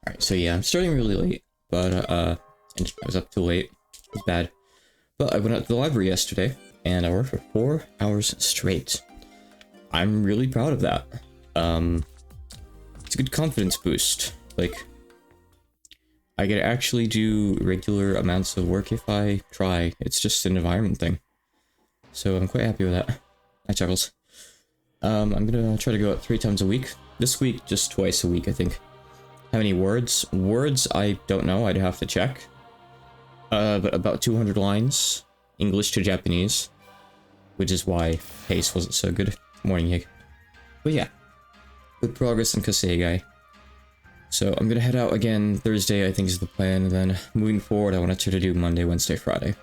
Alright, so yeah, I'm starting really late, but and I was up too late. It's bad. But I went out to the library yesterday, and I worked for 4 hours straight. I'm really proud of that. It's a good confidence boost. Like, I could actually do regular amounts of work if I try. It's just an environment thing. So I'm quite happy with that. Hi, Chuckles. I'm gonna try to go out 3 times a week. This week, just twice a week, I think. How many words? Words, I don't know. I'd have to check. But about 200 lines. English to Japanese. Which is why pace wasn't so good. Morning, Yig. But yeah. Good progress in Kasegai. So I'm gonna head out again Thursday, I think is the plan. And then moving forward, I want to try to do Monday, Wednesday, Friday.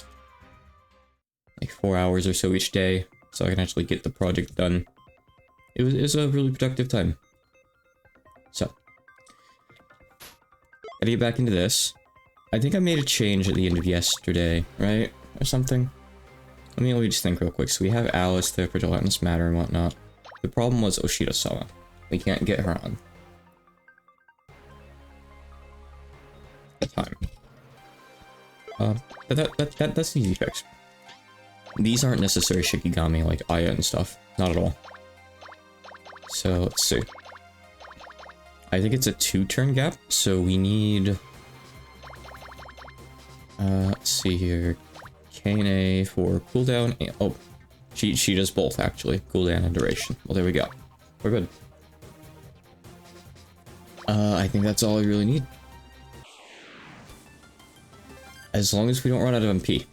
Like 4 hours or so each day. So I can actually get the project done. It was a really productive time. So. Gotta get back into this. I think I made a change at the end of yesterday, right? Or something. Let me just think real quick. So we have Alice there for Gelatinous Matter and whatnot. The problem was Oshida-sama. We can't get her on. Time. But that's an easy fix. These aren't necessary Shikigami like Aya and stuff. Not at all. So let's see. I think it's a 2-turn gap, so we need... let's see here. Kane for cooldown and... Oh, she does both, actually. Cooldown and duration. Well, there we go. We're good. I think that's all I really need. As long as we don't run out of MP.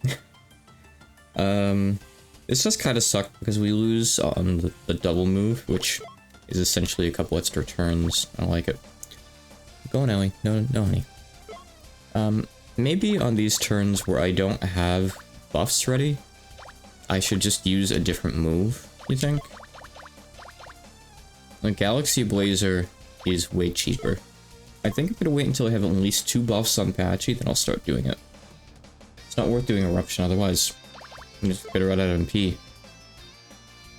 This does kind of suck because we lose on the double move, which is essentially a couple extra turns. I don't like it. Go on, Ellie. No, honey. Maybe on these turns where I don't have buffs ready, I should just use a different move, you think? Like, Galaxy Blazer is way cheaper. I think I'm gonna wait until I have at least 2 buffs on Patchy, then I'll start doing it. It's not worth doing Eruption otherwise. I'm just gonna run out of MP.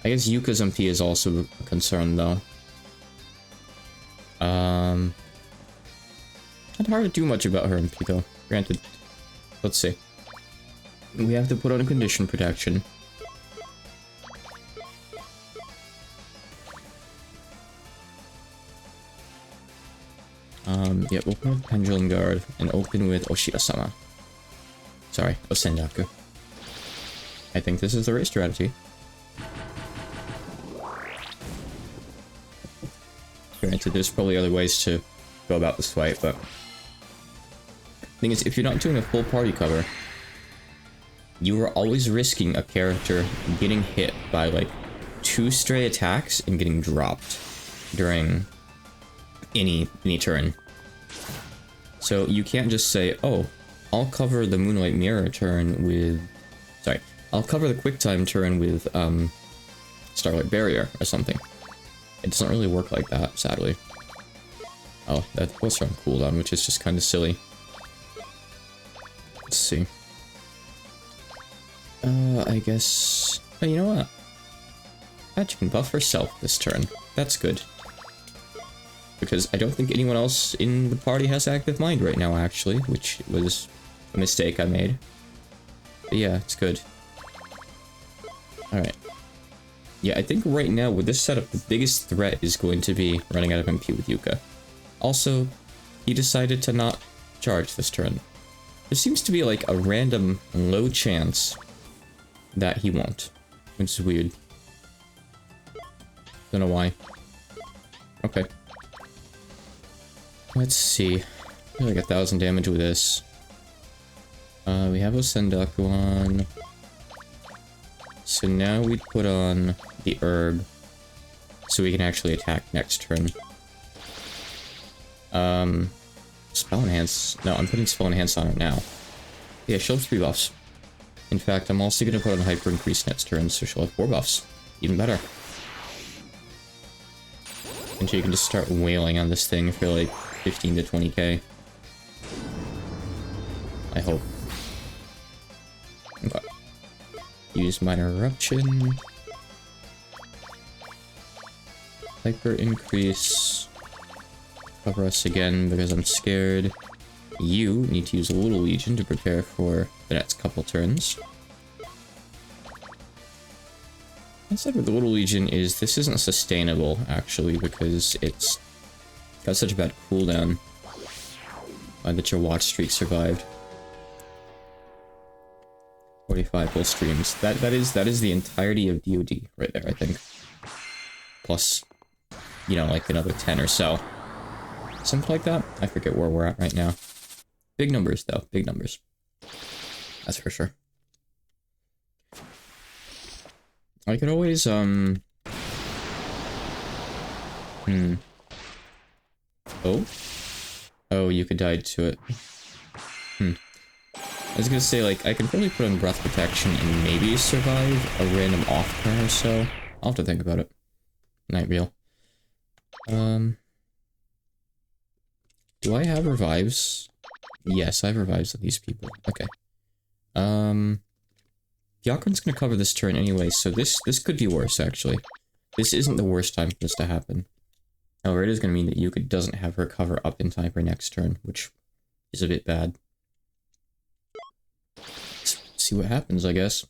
I guess Yuka's MP is also a concern, though. Not hard to do much about her MP, though. Granted. Let's see. We have to put on a condition protection. Yeah, open with Pendulum Guard and open with Oshida-sama. Sorry, Osendaku. I think this is the right strategy. Granted, there's probably other ways to go about this fight, but... The thing is, if you're not doing a full party cover, you are always risking a character getting hit by, like, 2 stray attacks and getting dropped during any turn. So you can't just say, oh, I'll cover the Moonlight Mirror turn with... Sorry, I'll cover the Quick Time turn with, Starlight Barrier or something. It doesn't really work like that, sadly. Oh, that was on cooldown, which is just kind of silly. Let's see. I guess... Oh, you know what? Patch can buff herself this turn. That's good. Because I don't think anyone else in the party has Active Mind right now, actually, which was a mistake I made. But yeah, it's good. Alright. Yeah, I think right now, with this setup, the biggest threat is going to be running out of MP with Yuka. Also, he decided to not charge this turn. There seems to be, like, a random low chance that he won't, which is weird. Don't know why. Okay. Let's see. Like 1,000 damage with this. We have Osendaku on. So now we put on the herb, so we can actually attack next turn. Spell Enhance. No, I'm putting Spell Enhance on it now. Yeah, she'll have 3 buffs. In fact, I'm also gonna put on Hyper Increase next turn, so she'll have 4 buffs. Even better. And so you can just start wailing on this thing for like 15 to 20k. I hope. Okay. Use Minor Eruption. Hyper Increase. cover us again because I'm scared. You need to use a Little Legion to prepare for the next couple turns. Instead with the Little Legion is this isn't sustainable, actually, because it's got such a bad cooldown that your watch streak survived. 45 full streams. That is the entirety of DoD right there, I think. Plus, you know, like another 10 or so. Something like that. I forget where we're at right now. Big numbers, though. Big numbers. That's for sure. I could always, Oh? Oh, you could die to it. I was gonna say, like, I could probably put on Breath Protection and maybe survive a random off turn or so. I'll have to think about it. Night Reel. Do I have revives? Yes, I have revives of these people. Okay. The Ocarina's gonna cover this turn anyway, so this could be worse, actually. This isn't the worst time for this to happen. However, it is gonna mean that Yuka doesn't have her cover up in time for next turn, which is a bit bad. Let's see what happens, I guess.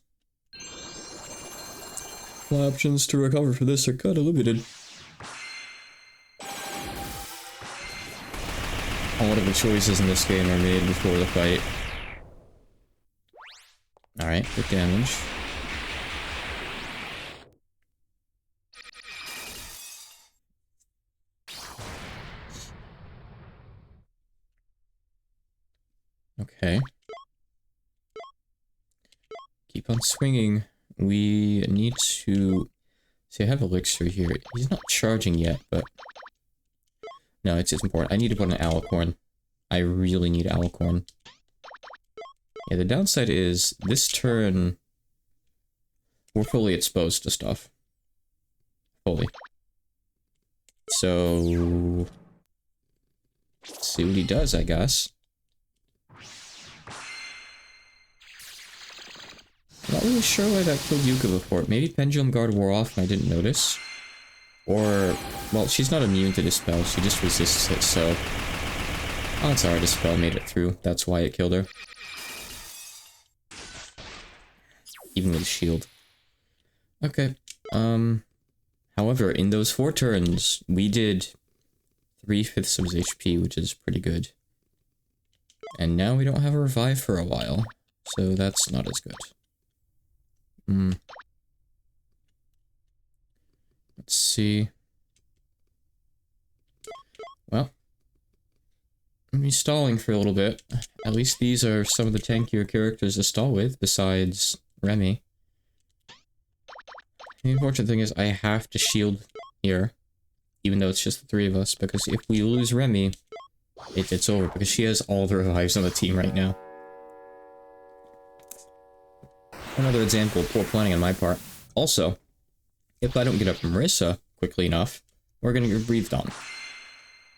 My options to recover for this are kinda limited. A lot of the choices in this game are made before the fight. Alright, good damage. Okay. Keep on swinging. We need to... See, I have Elixir here. He's not charging yet, but... No, it's important. I need to put an Alicorn. I really need Alicorn. Yeah, the downside is, this turn... we're fully exposed to stuff. Fully. So... let's see what he does, I guess. Not really sure why that killed Yuka before. Maybe Pendulum Guard wore off and I didn't notice. Or, well, she's not immune to Dispel, she just resists it, so... oh, it's alright, Dispel made it through. That's why it killed her. Even with shield. Okay, however, in those 4 turns, we did 3/5 of his HP, which is pretty good. And now we don't have a revive for a while, so that's not as good. Let's see. Well, I'm stalling for a little bit. At least these are some of the tankier characters to stall with, besides Remy. The unfortunate thing is I have to shield here, even though it's just the 3 of us, because if we lose Remy, it's over, because she has all the revives on the team right now. Another example of poor planning on my part. Also, if I don't get up Marissa quickly enough, we're gonna get breathed on.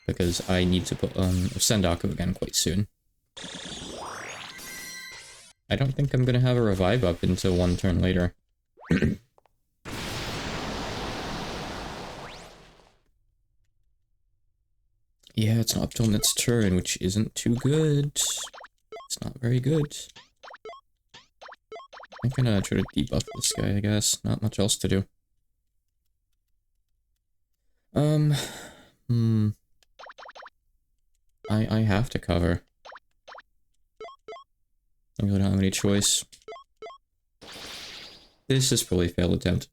Because I need to put Sendaku again quite soon. I don't think I'm gonna have a revive up until 1 turn later. Yeah, it's not up till next turn, which isn't too good. It's not very good. I'm gonna try to debuff this guy, I guess. Not much else to do. I have to cover. I really don't have any choice. This is probably a failed attempt.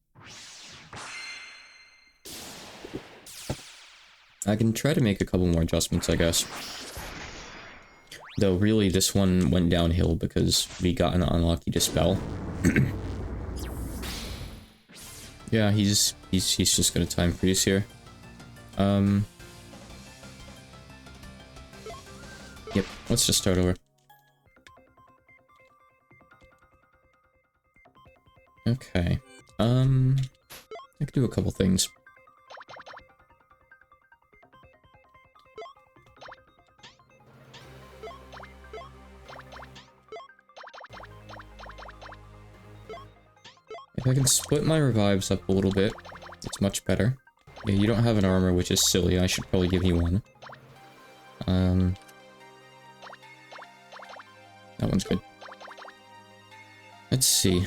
I can try to make a couple more adjustments, I guess. Though, really, this one went downhill because we got an unlucky Dispel. Yeah, he's just gonna time freeze here. Yep, let's just start over. Okay. I could do a couple things. If I can split my revives up a little bit, it's much better. Yeah, you don't have an armor, which is silly. I should probably give you one. That one's good. Let's see.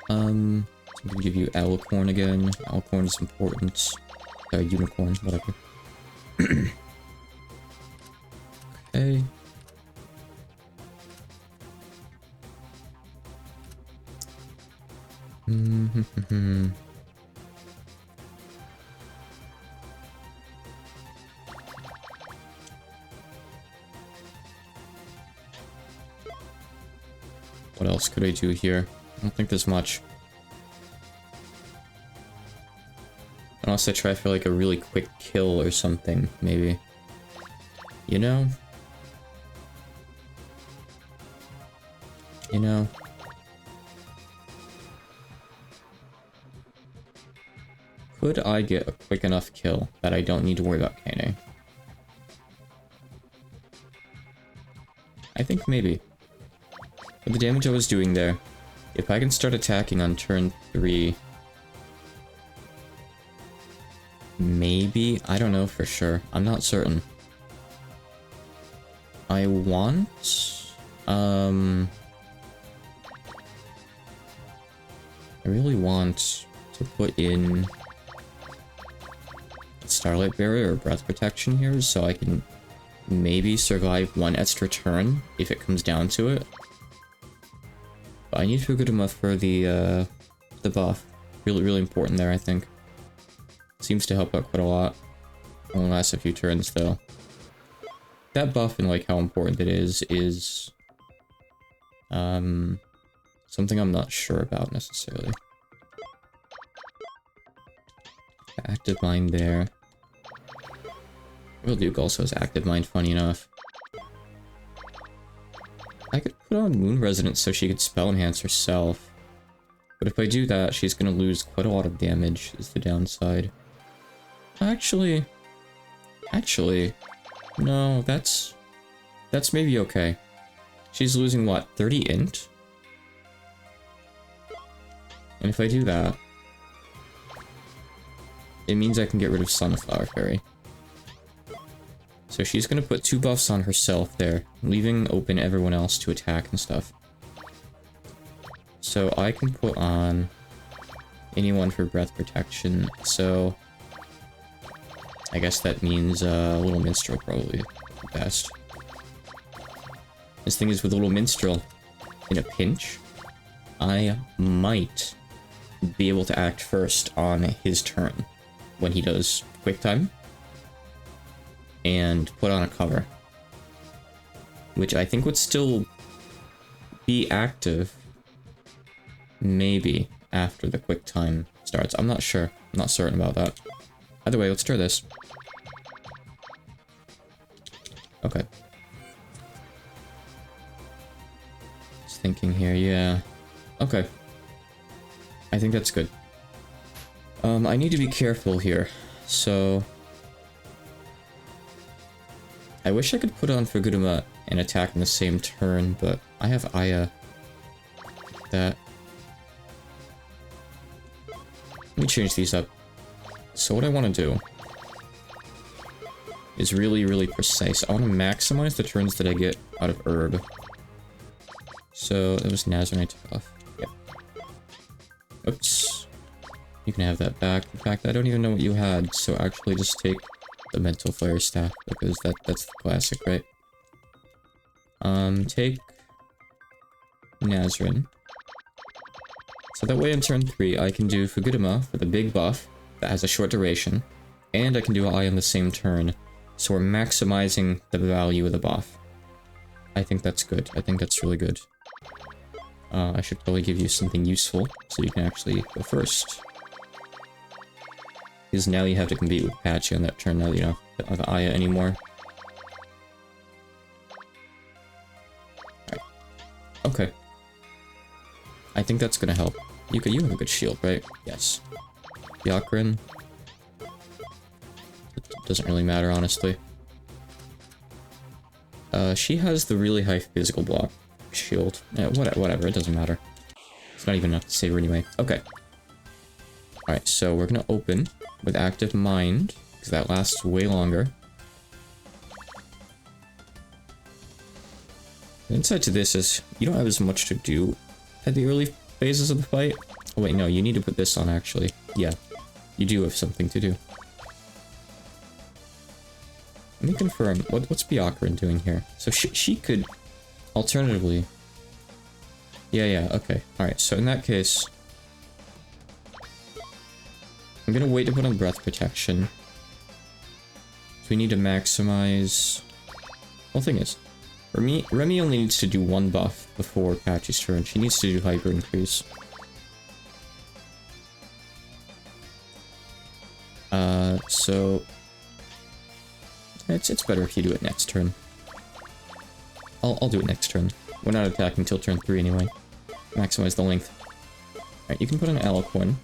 I'm gonna give you Alicorn again. Alicorn is important. Sorry, Unicorn, whatever. Okay. What else could I do here? I don't think there's much. Unless I try for like a really quick kill or something, maybe. You know? You know? Could I get a quick enough kill that I don't need to worry about Kaine? I think maybe. For the damage I was doing there, if I can start attacking on turn 3... Maybe? I don't know for sure. I'm not certain. I want... I really want to put in Starlight Barrier or Breath Protection here so I can maybe survive one extra turn if it comes down to it. But I need Fugudama for the buff. Really, really important there, I think. Seems to help out quite a lot. Only lasts a few turns, though. That buff and, like, how important it is... something I'm not sure about, necessarily. Active Mind there. Real Duke also has Active Mind, funny enough. I could put on Moon Resonance so she could Spell Enhance herself. But if I do that, she's gonna lose quite a lot of damage, is the downside. Actually, no, that's maybe okay. She's losing, what, 30 int? And if I do that, it means I can get rid of Sunflower Fairy. So she's gonna put 2 buffs on herself there, leaving open everyone else to attack and stuff. So I can put on anyone for Breath Protection, so... I guess that means Little Minstrel probably the best. This thing is with Little Minstrel, in a pinch, I might be able to act first on his turn when he does Quick Time and put on a cover, which I think would still be active maybe after the Quick Time starts. I'm not sure. I'm not certain about that. Either way, let's try this. Okay. Just thinking here, yeah. Okay. I think that's good. I need to be careful here, so... I wish I could put on Fugudama and attack in the same turn, but I have Aya. That... Let me change these up. So what I want to do is really, really precise. I want to maximize the turns that I get out of Herb. So it was Nazarene I took off. Yep. Oops. You can have that back. In fact, I don't even know what you had, so actually just take the Mental Flare Staff, because that's the classic, right? Take Nazarene. So that way in turn 3, I can do Fugudama for the big buff that has a short duration, and I can do Eye on the same turn, so we're maximizing the value of the buff. I think that's good. I think that's really good. I should probably give you something useful, so you can actually go first. Because now you have to compete with Patchy on that turn, now that you don't have Aya anymore. Alright. Okay. I think that's gonna help. Yuka, you have a good shield, right? Yes. Yakrin. It doesn't really matter, honestly. She has the really high physical block shield. Yeah, whatever, it doesn't matter. It's not even enough to save her anyway. Okay. Alright, so we're gonna open with Active Mind, because that lasts way longer. The insight to this is you don't have as much to do at the early phases of the fight. Oh wait, no, you need to put this on actually. Yeah, you do have something to do. Let me confirm, what's Byakuran doing here? So she could, alternatively... Yeah, okay. Alright, so in that case... I'm gonna wait to put on breath protection. So we need to maximize... Well, thing is, Remy only needs to do one buff before Patchy's turn. She needs to do Hyper Increase. So... It's better if you do it next turn. I'll do it next turn. We're not attacking till turn 3 anyway. Maximize the length. Alright, you can put an Alicorn.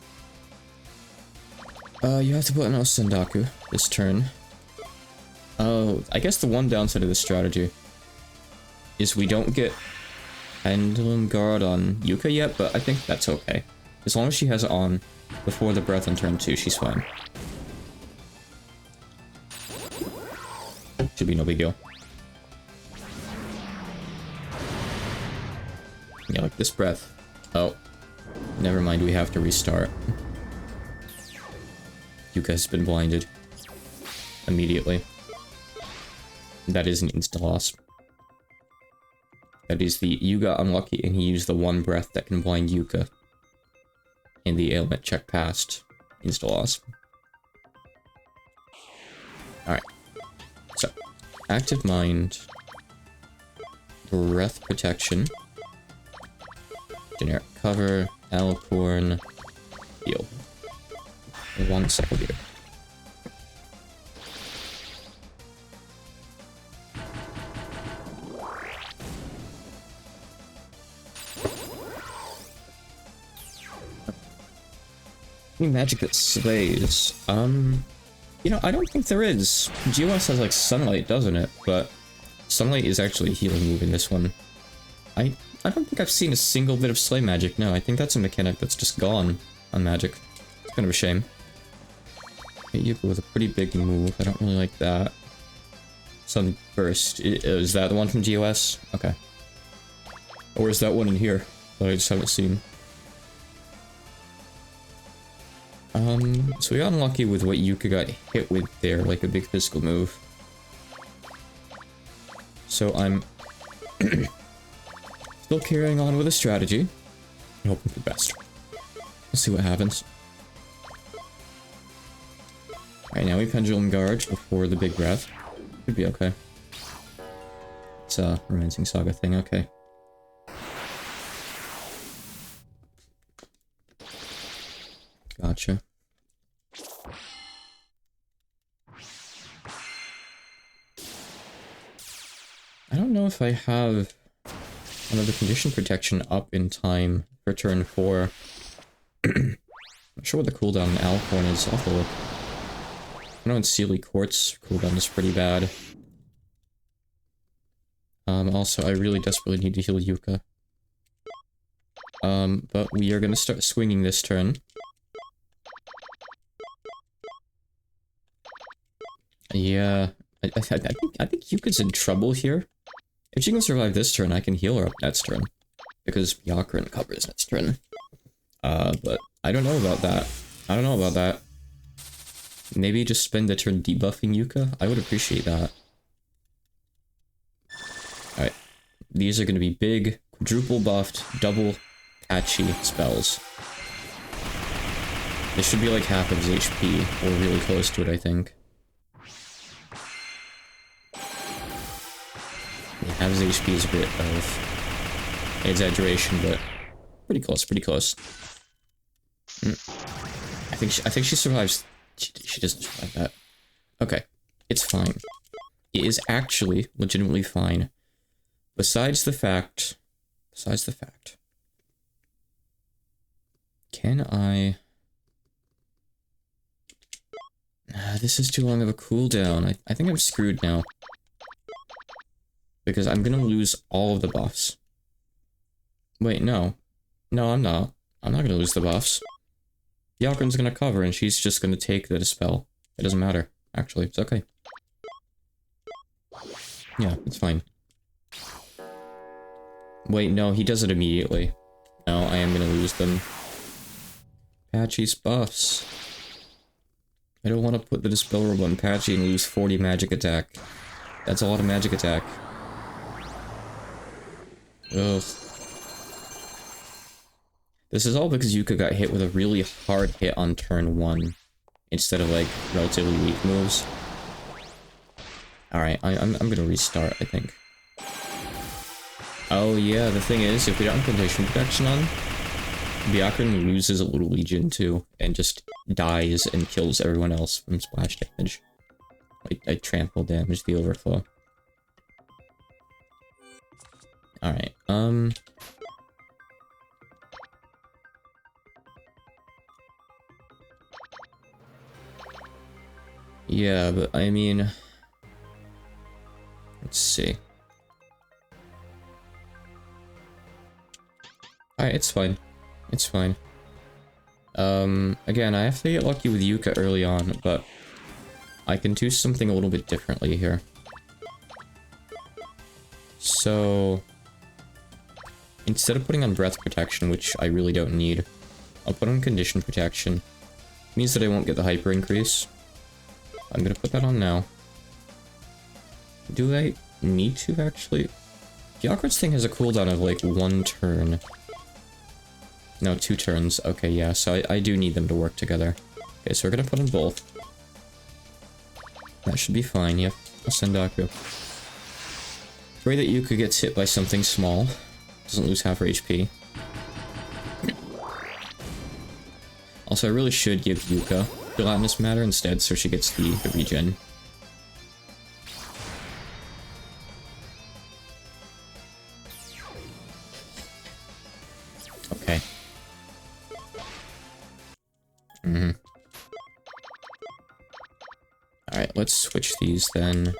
You have to put an Osendaku this turn. Oh, I guess the one downside of this strategy is we don't get Pendulum Guard on Yuka yet, but I think that's okay. As long as she has it on before the breath on turn 2, she's fine. Should be no big deal. Yeah, like this breath. Oh. Never mind, we have to restart. Yuka has been blinded. Immediately. That is an insta-loss. That is you got unlucky and he used the one breath that can blind Yuka. And the ailment check passed. Insta-loss. Alright. So, Active Mind. Breath Protection. Generic Cover. Alicorn. Heal. 1 second here. Any magic that slays? You know, I don't think there is. GOS has like Sunlight, doesn't it? But Sunlight is actually a healing move in this one. I don't think I've seen a single bit of Slay magic, no. I think that's a mechanic that's just gone on Magic. It's kind of a shame. Hit Yuka with a pretty big move, I don't really like that. Sunburst, is that the one from GOS? Okay. Or is that one in here that I just haven't seen? So we got unlucky with what Yuka got hit with there, like a big physical move. So I'm still carrying on with a strategy, and hoping for the best. We'll see what happens. Alright, now we Pendulum Guard before the big breath. Should be okay. It's a Romancing Saga thing, okay. Gotcha. I don't know if I have another condition protection up in time for turn 4. I'm not sure what the cooldown on Alicorn is. I'll have to look. I know in Sealy Quartz, cooldown is pretty bad. Also, I really desperately need to heal Yuka. But we are gonna start swinging this turn. Yeah, I think Yuka's in trouble here. If she can survive this turn, I can heal her up next turn. Because Byakuran covers next turn. But I don't know about that. I don't know about that. Maybe just spend the turn debuffing Yuka? I would appreciate that. Alright. These are gonna be big, quadruple buffed, double patchy spells. This should be like half of his HP, or really close to it, I think. Half his HP is a bit of an exaggeration, but pretty close, pretty close. I think she survives. She doesn't survive that. Okay, it's fine. It is actually legitimately fine. Besides the fact, can I? This is too long of a cooldown. I think I'm screwed now. Because I'm gonna lose all of the buffs. Wait, no. No, I'm not. I'm not gonna lose the buffs. Byakuran's gonna cover and she's just gonna take the dispel. It doesn't matter. Actually, it's okay. Yeah, it's fine. Wait, no, he does it immediately. No, I am gonna lose them. Patchy's buffs. I don't want to put the Dispel Robe on Patchy and lose 40 magic attack. That's a lot of magic attack. Ugh. This is all because Yuka got hit with a really hard hit on turn 1, instead of, like, relatively weak moves. Alright, I'm gonna restart, I think. Oh yeah, the thing is, if we don't have Condition Protection on, Byakuren loses a little Legion too, and just dies and kills everyone else from splash damage. I trample damage the overflow. Alright, yeah, but I mean... Let's see. Alright, it's fine. It's fine. Again, I have to get lucky with Yuka early on, but I can do something a little bit differently here. So, instead of putting on Breath Protection, which I really don't need, I'll put on Condition Protection. It means that I won't get the Hyper Increase. I'm gonna put that on now. Do I need to, actually? Byakuren's thing has a cooldown of, like, 1 turn. No, 2 turns. Okay, yeah, so I do need them to work together. Okay, so we're gonna put on both. That should be fine, yep. I'll send Sendaku. Pray that Yuka gets hit by something small. Doesn't lose half her HP. Also, I really should give Yuka Gelatinous Matter instead, so she gets the regen. Okay. Alright, let's switch these then.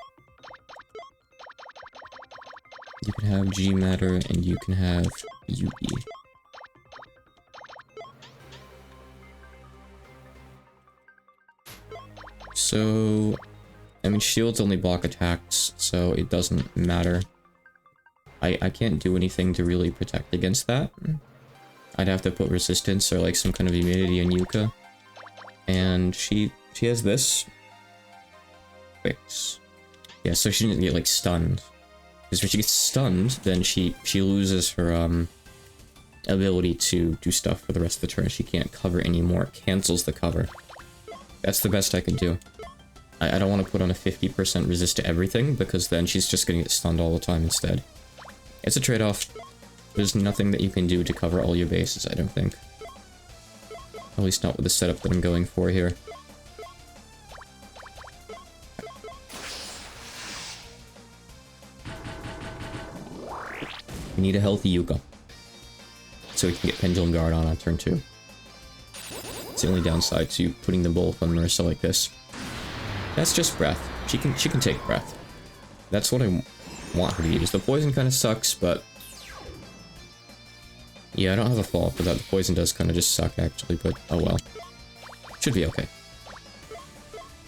You can have G Matter and you can have Yugi. So, I mean, shields only block attacks, so it doesn't matter. I can't do anything to really protect against that. I'd have to put resistance or like some kind of immunity on Yuka. And she has this. Fix. Yeah, so she didn't get like stunned. Because when she gets stunned, then she loses her ability to do stuff for the rest of the turn. She can't cover anymore. It cancels the cover. That's the best I can do. I don't want to put on a 50% resist to everything, because then she's just going to get stunned all the time instead. It's a trade-off. There's nothing that you can do to cover all your bases, I don't think. At least not with the setup that I'm going for here. We need a healthy Yuka. So we can get Pendulum Guard on turn 2. It's the only downside to putting them both on Marissa like this. That's just breath. She can take breath. That's what I want her to use. The poison kind of sucks, but... Yeah, I don't have a fault for that. The poison does kind of just suck, actually, but oh well. Should be okay.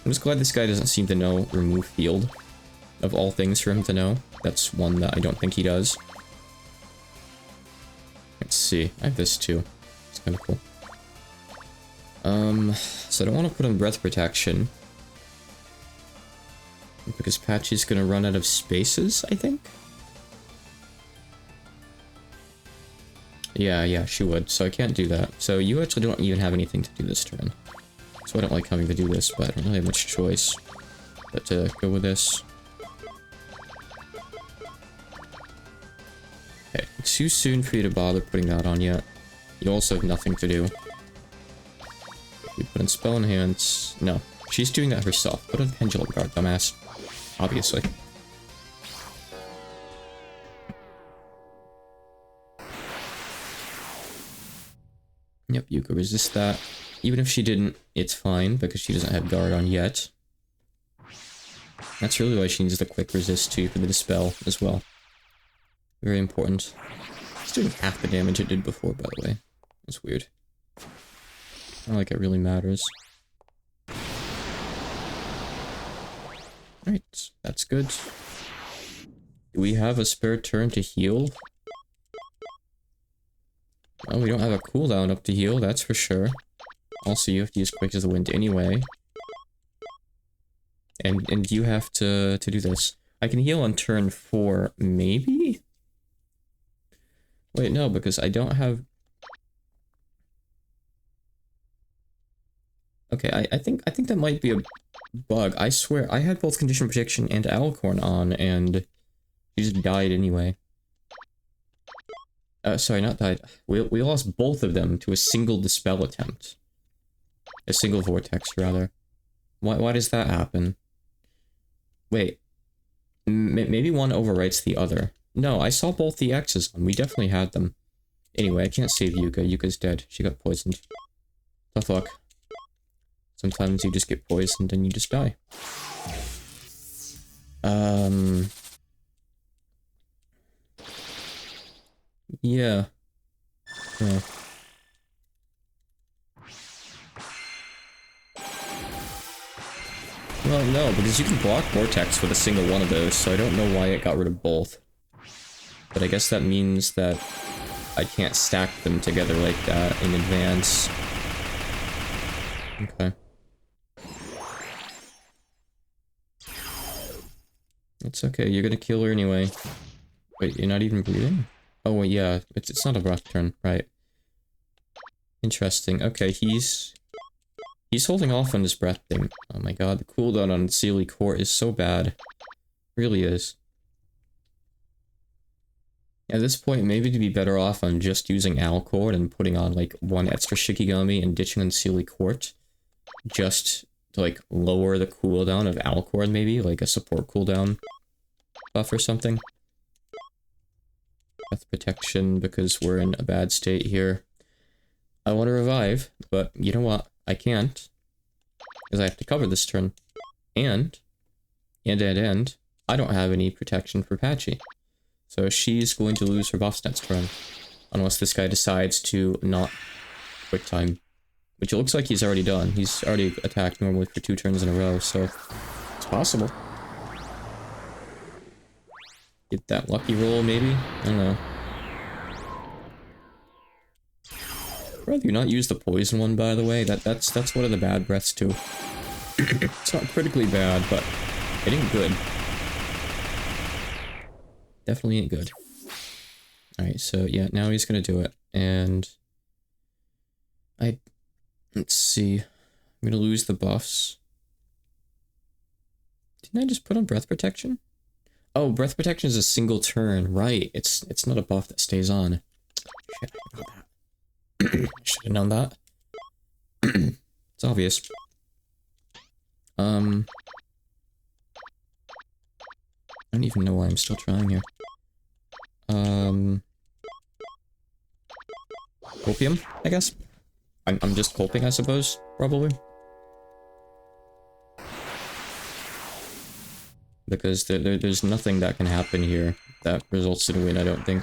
I'm just glad this guy doesn't seem to know Remove Field. Of all things for him to know. That's one that I don't think he does. Let's see. I have this too. It's kind of cool. So I don't want to put on Breath Protection. Because Patchy's gonna run out of spaces, I think? Yeah, she would, so I can't do that. So you actually don't even have anything to do this turn. So I don't like having to do this, but I don't really have much choice. But to go with this. Okay, it's too soon for you to bother putting that on yet. You also have nothing to do. We put in Spell Enhance. No, she's doing that herself. Put in Pendulum Guard, dumbass. Obviously. Yep, you could resist that. Even if she didn't, it's fine, because she doesn't have guard on yet. That's really why she needs the quick resist too, for the dispel as well. Very important. It's doing half the damage it did before, by the way. That's weird. Not like it really matters. Alright, that's good. Do we have a spare turn to heal? Oh, we don't have a cooldown up to heal, that's for sure. Also, you have to use Quick as the Wind anyway. And you have to do this. I can heal on turn 4, maybe? Wait, no, because I don't have... Okay, I think that might be a bug. I swear, I had both Condition Protection and Alicorn on, and she just died anyway. Sorry, not died. We lost both of them to a single Dispel attempt. A single Vortex, rather. Why does that happen? Wait. Maybe one overwrites the other. No, I saw both the X's on. We definitely had them. Anyway, I can't save Yuka. Yuka's dead. She got poisoned. Tough luck. Sometimes you just get poisoned and you just die. Yeah. Yeah. Well, no, because you can block Vortex with a single one of those, so I don't know why it got rid of both. But I guess that means that I can't stack them together like that in advance. Okay. It's okay, you're gonna kill her anyway. Wait, you're not even breathing? Oh, wait, yeah, it's not a breath turn, right. Interesting. Okay, he's holding off on his breath thing. Oh my god, the cooldown on Sealy Core is so bad. Really is. At this point, maybe to be better off on just using Alcord and putting on, like, one extra Shikigami and ditching on Sealy Court. Just to, like, lower the cooldown of Alcord, maybe? Like a support cooldown buff or something. Breath protection, because we're in a bad state here. I want to revive, but you know what? I can't. Because I have to cover this turn. And, I don't have any protection for Patchy. So she's going to lose her buffs next turn. Unless this guy decides to not quick time. Which it looks like he's already done. He's already attacked normally for 2 turns in a row, so it's possible. Get that lucky roll, maybe? I don't know. I'd rather you not use the poison one, by the way. That's one of the bad breaths, too. It's not critically bad, but it ain't good. Definitely ain't good. Alright, so yeah, now he's gonna do it. And let's see. I'm gonna lose the buffs. Didn't I just put on breath protection? Oh, breath protection is a single turn, right. It's not a buff that stays on. Shit, I forgot that. I should have known that. It's obvious. I don't even know why I'm still trying here. Copium, I guess? I'm just coping, I suppose, probably. Because there's nothing that can happen here that results in a win, I don't think.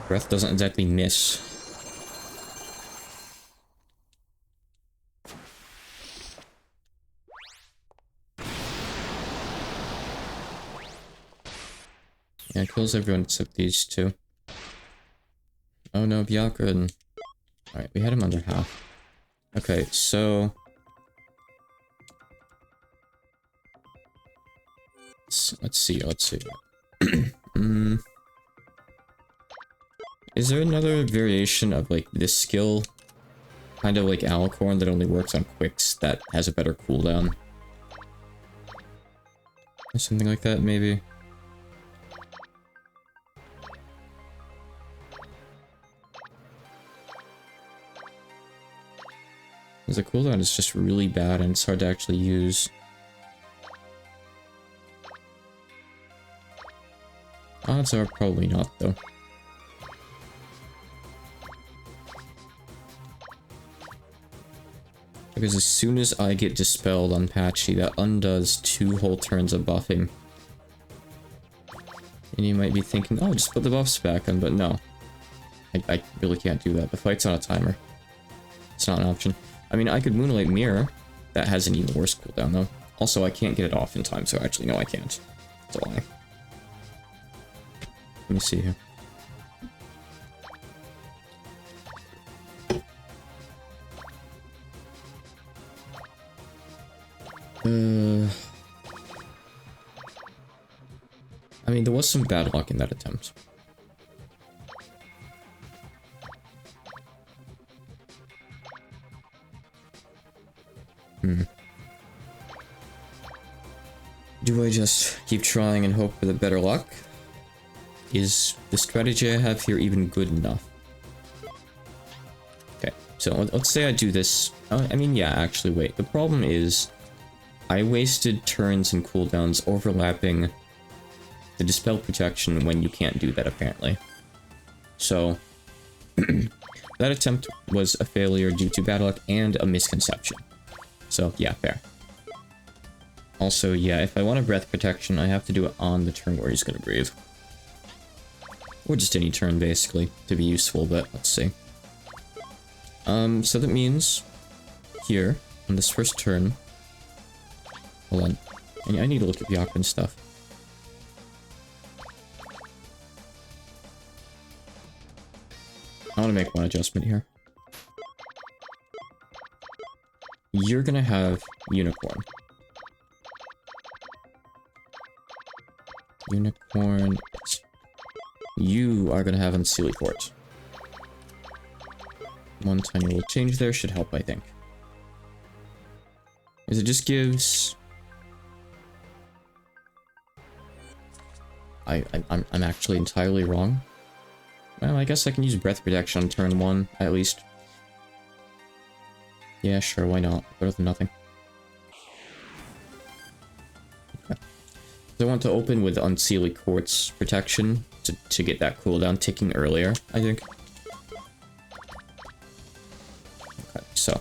Breath doesn't exactly miss. Yeah, it kills everyone except these two. Oh no, Byakuren. Alright, we had him under half. Okay, so... Let's see. Is there another variation of, like, this skill? Kind of like Alicorn that only works on quicks that has a better cooldown? Or something like that, maybe? Because the cooldown is just really bad and it's hard to actually use. Odds are probably not, though. Because as soon as I get dispelled on Patchy, that undoes 2 whole turns of buffing. And you might be thinking, oh, just put the buffs back on, but no. I really can't do that. The fight's on a timer. It's not an option. I mean, I could Moonlight Mirror. That has an even worse cooldown, though. Also, I can't get it off in time, so actually, no, I can't. That's a lie. Let me see here. I mean, there was some bad luck in that attempt. Do I just keep trying and hope for the better luck? Is the strategy I have here even good enough? Okay, so let's say I do this. I mean, yeah, actually, wait. The problem is I wasted turns and cooldowns overlapping the Dispel Protection when you can't do that, apparently. So, that attempt was a failure due to bad luck and a misconception. So, yeah, fair. Also, yeah, if I want a Breath Protection, I have to do it on the turn where he's gonna breathe. Or just any turn, basically, to be useful, but let's see. So that means, here, on this first turn... Hold on. I need to look at the Aquan stuff. I want to make one adjustment here. You're gonna have Unicorn. Unicorn. You are gonna have Unseelie Fort. One tiny little change there should help, I think. Because it just gives... I'm actually entirely wrong. Well, I guess I can use Breath Protection on turn 1, at least. Yeah, sure, why not? Better than nothing. Okay. So I want to open with Unseelie Quartz Protection to get that cooldown ticking earlier, I think. Okay, so...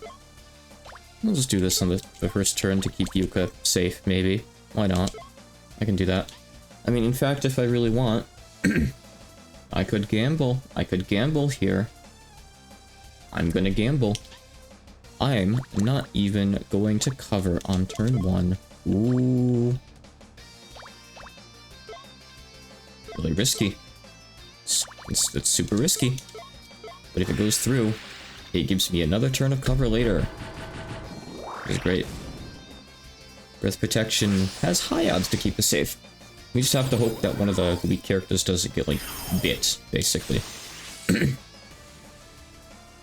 I'll just do this on the first turn to keep Yuka safe, maybe. Why not? I can do that. I mean, in fact, if I really want... I could gamble. I could gamble here. I'm gonna gamble. I'm not even going to cover on turn 1. Ooh. Really risky. It's super risky. But if it goes through, it gives me another turn of cover later. Which is great. Breath Protection has high odds to keep us safe. We just have to hope that one of the weak characters doesn't get, like, bit, basically.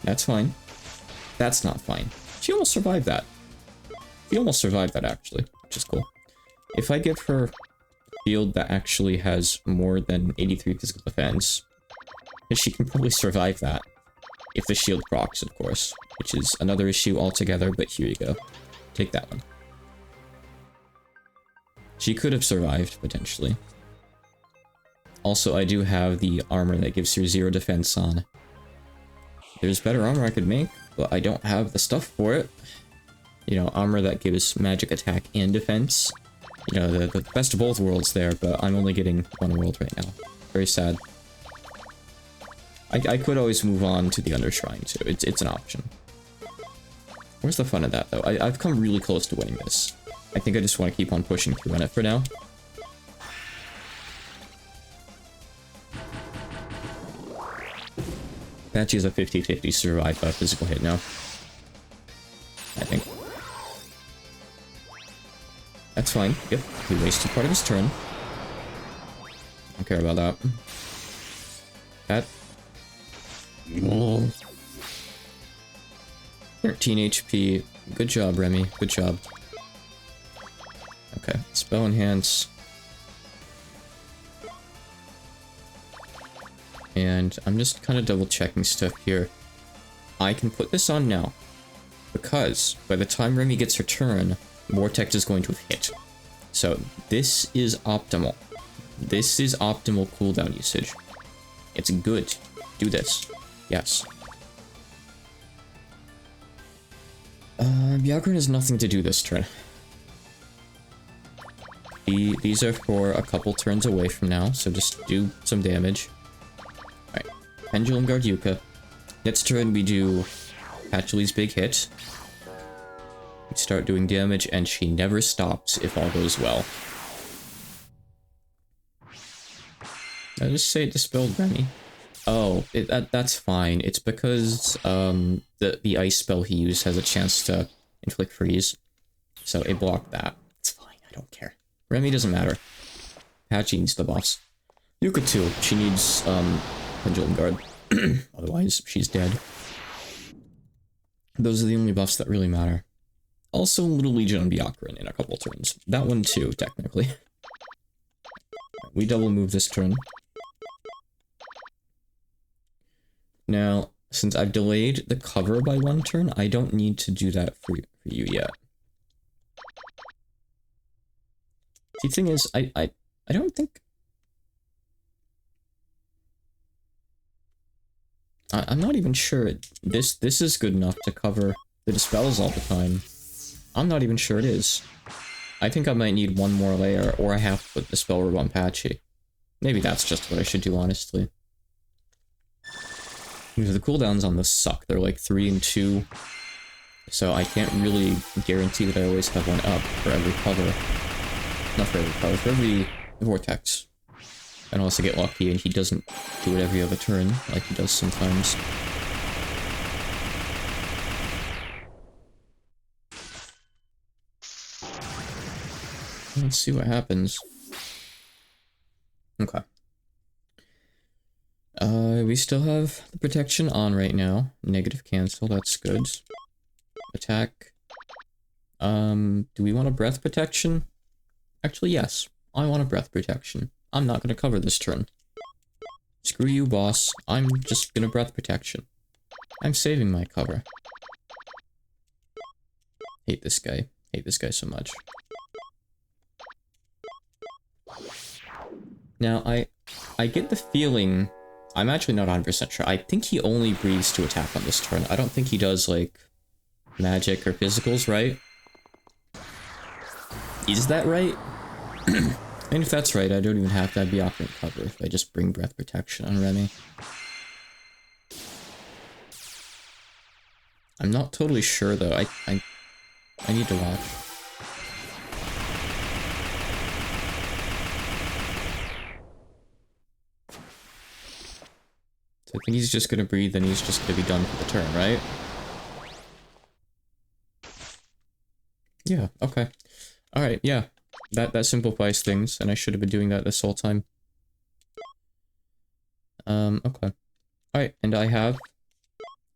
That's fine. That's not fine. She almost survived that. She almost survived that, actually, which is cool. If I give her a shield that actually has more than 83 physical defense, she can probably survive that. If the shield procs, of course. Which is another issue altogether, but here you go. Take that one. She could have survived, potentially. Also, I do have the armor that gives her 0 defense on. There's better armor I could make, but I don't have the stuff for it. You know, armor that gives magic attack and defense. You know, the best of both worlds there, but I'm only getting one world right now. Very sad. I could always move on to the Undershrine, too. It's an option. Where's the fun of that, though? I've come really close to winning this. I think I just want to keep on pushing through on it for now. Patchy is a 50-50 survive by physical hit now. I think. That's fine. Yep, he wasted part of his turn. Don't care about that. That. 13 HP. Good job, Remy. Good job. Okay, Spell Enhance. And I'm just kind of double checking stuff here. I can put this on now, because by the time Remy gets her turn, Vortex is going to have hit. So this is optimal. This is optimal cooldown usage. It's good. Do this. Yes. Byakuran has nothing to do this turn. These are for a couple turns away from now, so just do some damage. Alright. Pendulum Guard Yuka. Next turn we do Patchy's big hit. We start doing damage, and she never stops if all goes well. I just say it dispelled Remy. Oh, that's fine. It's because the ice spell he used has a chance to inflict freeze. So it blocked that. It's fine, I don't care. Remy doesn't matter. Patchy needs the boss. Yuka too. She needs, Pendulum Guard. Otherwise, she's dead. Those are the only buffs that really matter. Also, Little Legion on Byakuran in a couple turns. That one too, technically. We double move this turn. Now, since I've delayed the cover by one turn, I don't need to do that for you yet. The thing is, I don't think... I'm not even sure this is good enough to cover the dispels all the time. I'm not even sure it is. I think I might need one more layer, or I have to put the Dispel Orb on Patchy. Maybe that's just what I should do, honestly. Because the cooldowns on this suck. They're like 3 and 2. So I can't really guarantee that I always have one up for every cover. Not for every cover, for every vortex. Unless I get lucky and he doesn't do it every other turn, like he does sometimes. Let's see what happens. Okay. We still have the protection on right now. Negative cancel, that's good. Attack. Do we want a breath protection? Actually, yes. I want a breath protection. I'm not gonna cover this turn. Screw you, boss. I'm just gonna breath protection. I'm saving my cover. Hate this guy. Hate this guy so much. Now, I get the feeling... I'm actually not 100% sure. I think he only breathes to attack on this turn. I don't think he does, like, magic or physicals, right? Is that right? And if that's right, I don't even have to have Byakuran cover if I just bring breath protection on Remy. I'm not totally sure, though. I need to watch. So I think he's just gonna breathe and he's just gonna be done for the turn, right? Yeah, okay. Alright, yeah. That simplifies things, and I should have been doing that this whole time. Okay. Alright, and I have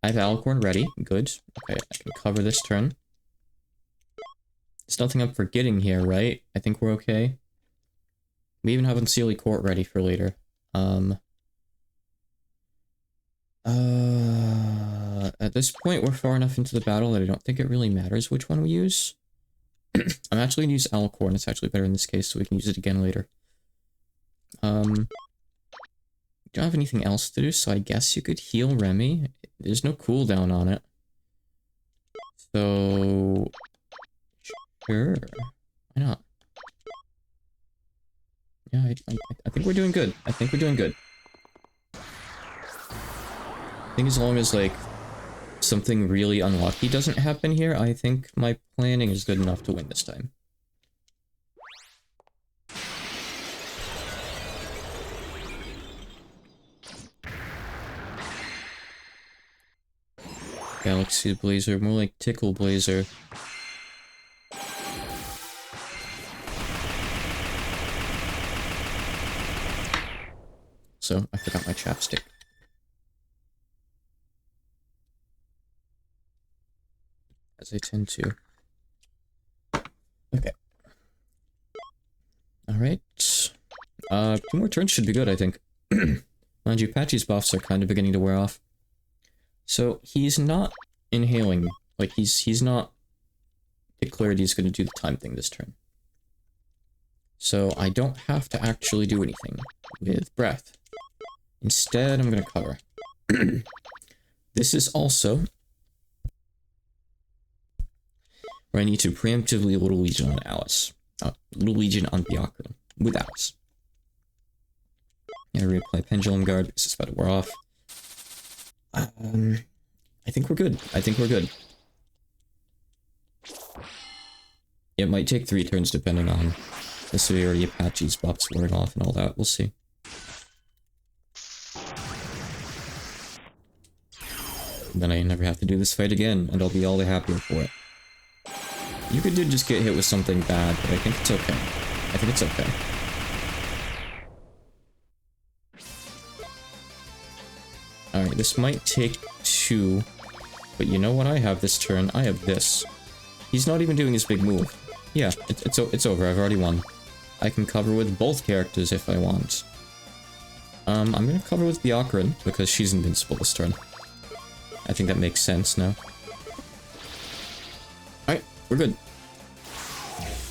Alicorn ready. Good. Okay, I can cover this turn. There's nothing I'm forgetting here, right? I think we're okay. We even have Unseelie Court ready for later. At this point, we're far enough into the battle that I don't think it really matters which one we use. I'm actually gonna use Alicorn. It's actually better in this case, so we can use it again later. Don't have anything else to do, so I guess you could heal Remy. There's no cooldown on it. So... Sure. Why not? Yeah, I think we're doing good. I think we're doing good. I think as long as, like, something really unlucky doesn't happen here, I think my planning is good enough to win this time. Galaxy Blazer, more like Tickle Blazer. So, I forgot my chapstick. As I tend to. Okay. Alright. 2 more turns should be good, I think. Mind you, Patchy's buffs are kind of beginning to wear off. So, he's not inhaling. Like, he's not declared he's going to do the time thing this turn. So, I don't have to actually do anything with breath. Instead, I'm going to cover. This is also where I need to preemptively Little Legion on Alice. Little Legion on Byakuran with Alice. Yeah, reapply Pendulum Guard because it's about to wear off. I think we're good. I think we're good. It might take 3 turns depending on the severity of Patchy's buffs wearing off and all that. We'll see. And then I never have to do this fight again, and I'll be all the happier for it. You could just get hit with something bad, but I think it's okay. I think it's okay. Alright, this might take 2. But you know what I have this turn? I have this. He's not even doing his big move. Yeah, it's over. I've already won. I can cover with both characters if I want. I'm gonna cover with Byakuran, because she's invincible this turn. I think that makes sense now. Alright, we're good.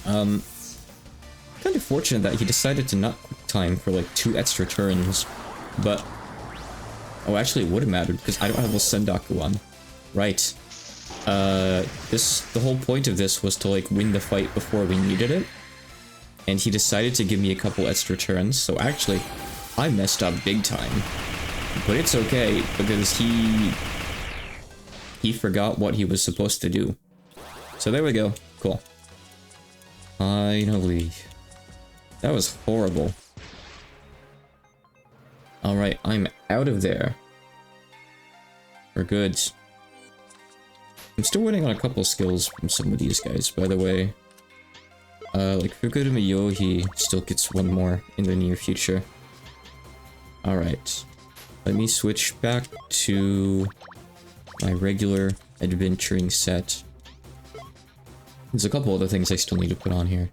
Kind of fortunate that he decided to not quick time for like 2 extra turns, but... Oh, actually it would have mattered, because I don't have a Sendaku on. Right. The whole point of this was to like win the fight before we needed it. And he decided to give me a couple extra turns, so actually, I messed up big time. But it's okay, because he forgot what he was supposed to do. So there we go. Cool. Finally. That was horrible. Alright, I'm out of there. We're good. I'm still waiting on a couple skills from some of these guys, by the way. Like Fukudama Yohi still gets 1 more in the near future. Alright. Let me switch back to my regular adventuring set. There's a couple other things I still need to put on here.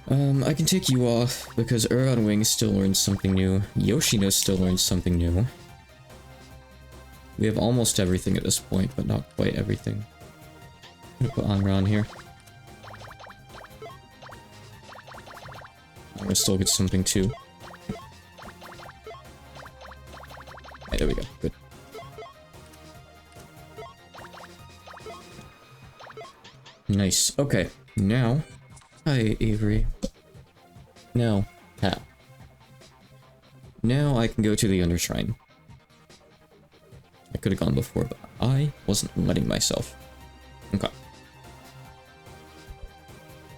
I can take you off, because Uragan Wing still learns something new. Yoshino still learns something new. We have almost everything at this point, but not quite everything. I'm gonna put Anran here. I'm gonna still get something too. Right, there we go. Good. Nice. Okay. Now... Hi, Avery. Now, tap. Now I can go to the Undershrine. I could have gone before, but I wasn't letting myself. Okay.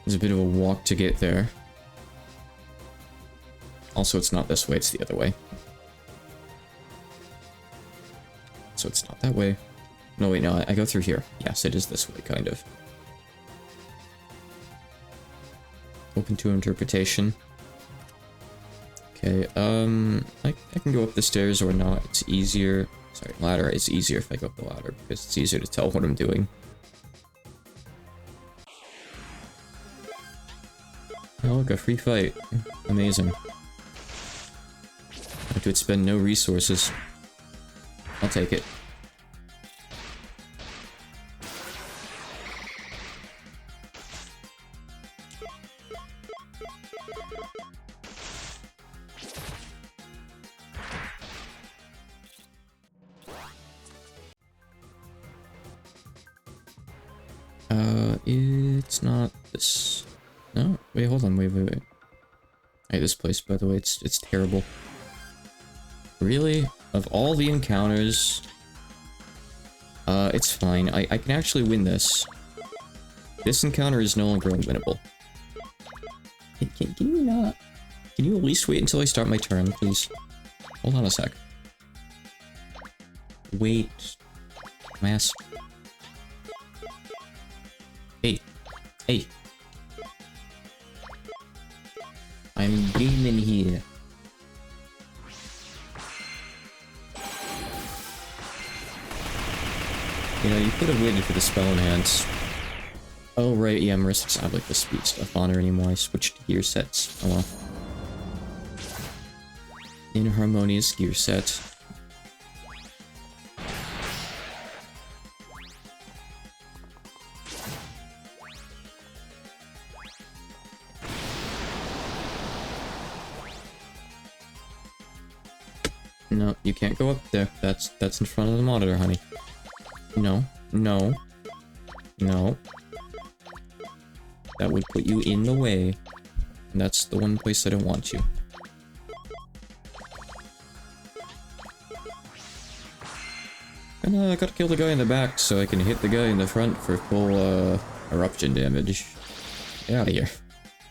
There's a bit of a walk to get there. Also, it's not this way, it's the other way. So it's not that way. No, wait, no, I go through here. Yes, it is this way, kind of. Open to interpretation. Okay, I can go up the stairs or not. It's easier. Sorry, ladder. It's easier if I go up the ladder because it's easier to tell what I'm doing. Oh, look, a free fight. Amazing. I could spend no resources. I'll take it. It's not this. No, wait, hold on, wait. Hey, this place, by the way, it's terrible. Really? Of all the encounters, it's fine. I can actually win this. This encounter is no longer unwinnable. Can you not? Can you at least wait until I start my turn, please? Hold on a sec. Wait. Mask. Hey. I'm gaming here. You know, you could have waited for the spell enhance. Oh, right, yeah, Marissa doesn't have, like, the speed stuff on her anymore. I switched gear sets. Oh well. Inharmonious gear set. No, you can't go up there. That's in front of the monitor, honey. No. That would put you in the way. And that's the one place I don't want you. And I gotta kill the guy in the back so I can hit the guy in the front for full, eruption damage. Get out of here.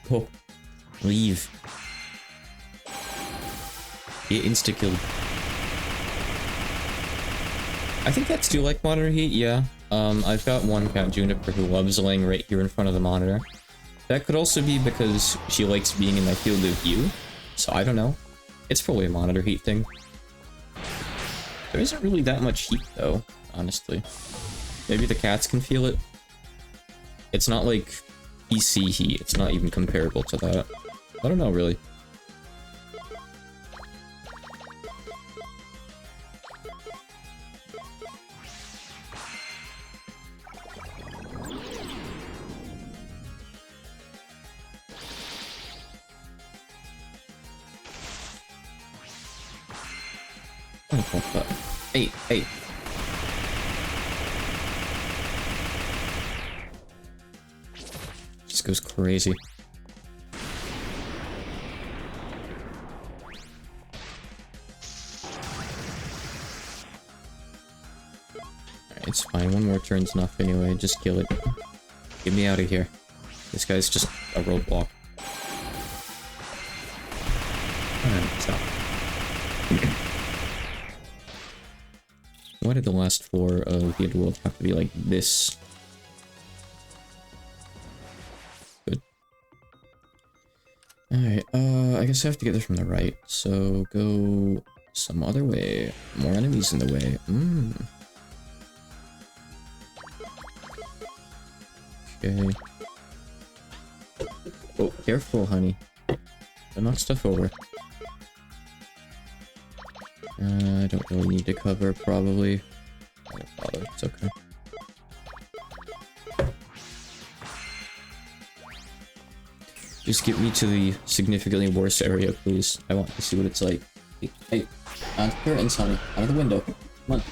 Go. Leave. Get insta-killed. I think that's due like monitor heat, yeah. I've got one cat, Juniper, who loves laying right here in front of the monitor. That could also be because she likes being in my field of view, so I don't know. It's probably a monitor heat thing. There isn't really that much heat, though, honestly. Maybe the cats can feel it. It's not like PC heat. It's not even comparable to that. I don't know, really. Hey, hey. Just goes crazy. Alright, it's fine. One more turn's enough anyway. Just kill it. Get me out of here. This guy's just a roadblock. Alright, stop. Why did the last floor of the Underworld have to be like this? Good. Alright, I guess I have to get there from the right, so go some other way. More enemies in the way. Okay. Oh, careful, honey. Don't knock stuff over. I don't really need to cover, probably. I don't bother, it's okay. Just get me to the significantly worse area, please. I want to see what it's like. Hey, on the curtains, honey. Out of the window. Come on.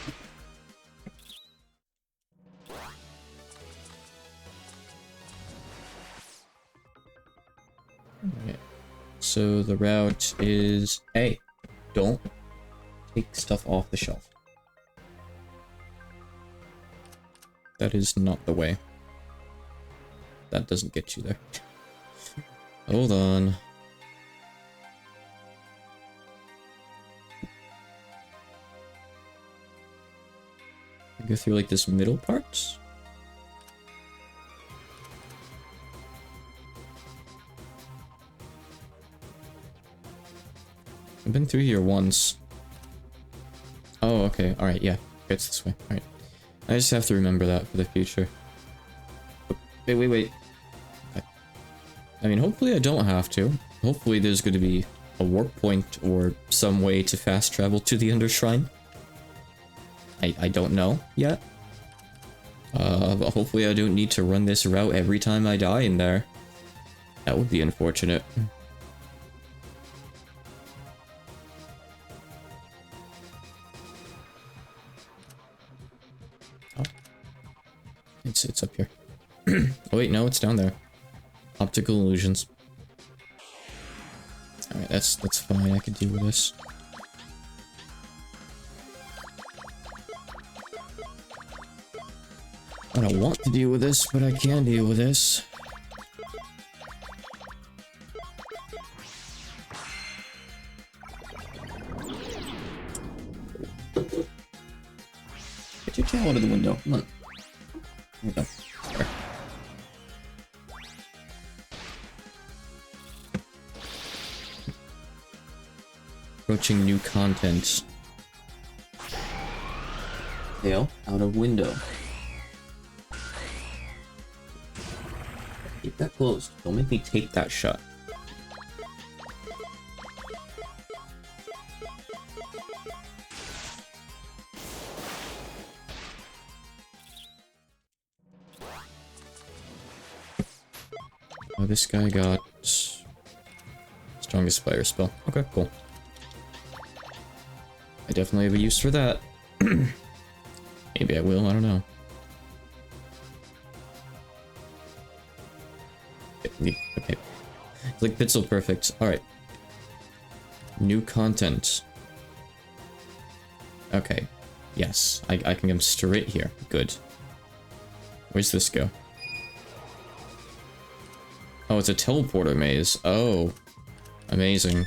Alright. So the route is... Hey, don't take stuff off the shelf. That is not the way. That doesn't get you there. Hold on. Go through like this middle part. I've been through here once. Oh, okay. Alright, yeah. It's this way. Alright. I just have to remember that for the future. Wait, wait, wait. Okay. I mean, hopefully I don't have to. Hopefully there's going to be a warp point or some way to fast travel to the Undershrine. I don't know yet. But hopefully I don't need to run this route every time I die in there. That would be unfortunate. It's up here. Oh wait, no, it's down there. Optical illusions. Alright, that's fine, I can deal with this. I don't want to deal with this, but I can deal with this. Get your tail out of the window, come on. There we go. There. Approaching new content. Tail out of window. Keep that closed. Don't make me take that shut. Oh, this guy got strongest fire spell. Okay, cool. I definitely have a use for that. Maybe I will, I don't know. Okay. Like Pixel perfect. Alright. New content. Okay. Yes. I can come straight here. Good. Where's this go? Oh, it's a teleporter maze. Oh. Amazing.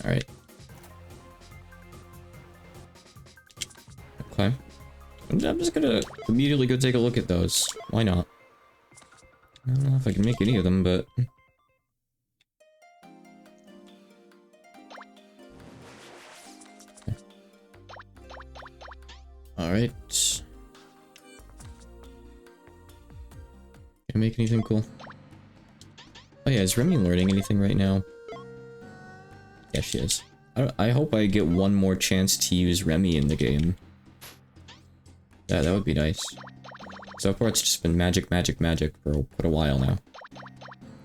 Alright. Okay. I'm just gonna immediately go take a look at those. Why not? I don't know if I can make any of them, but... Alright. Can I make anything cool? Oh yeah, is Remy learning anything right now? Yeah, she is. I hope I get one more chance to use Remy in the game. Yeah, that would be nice. So far it's just been magic, magic, magic for quite a while now.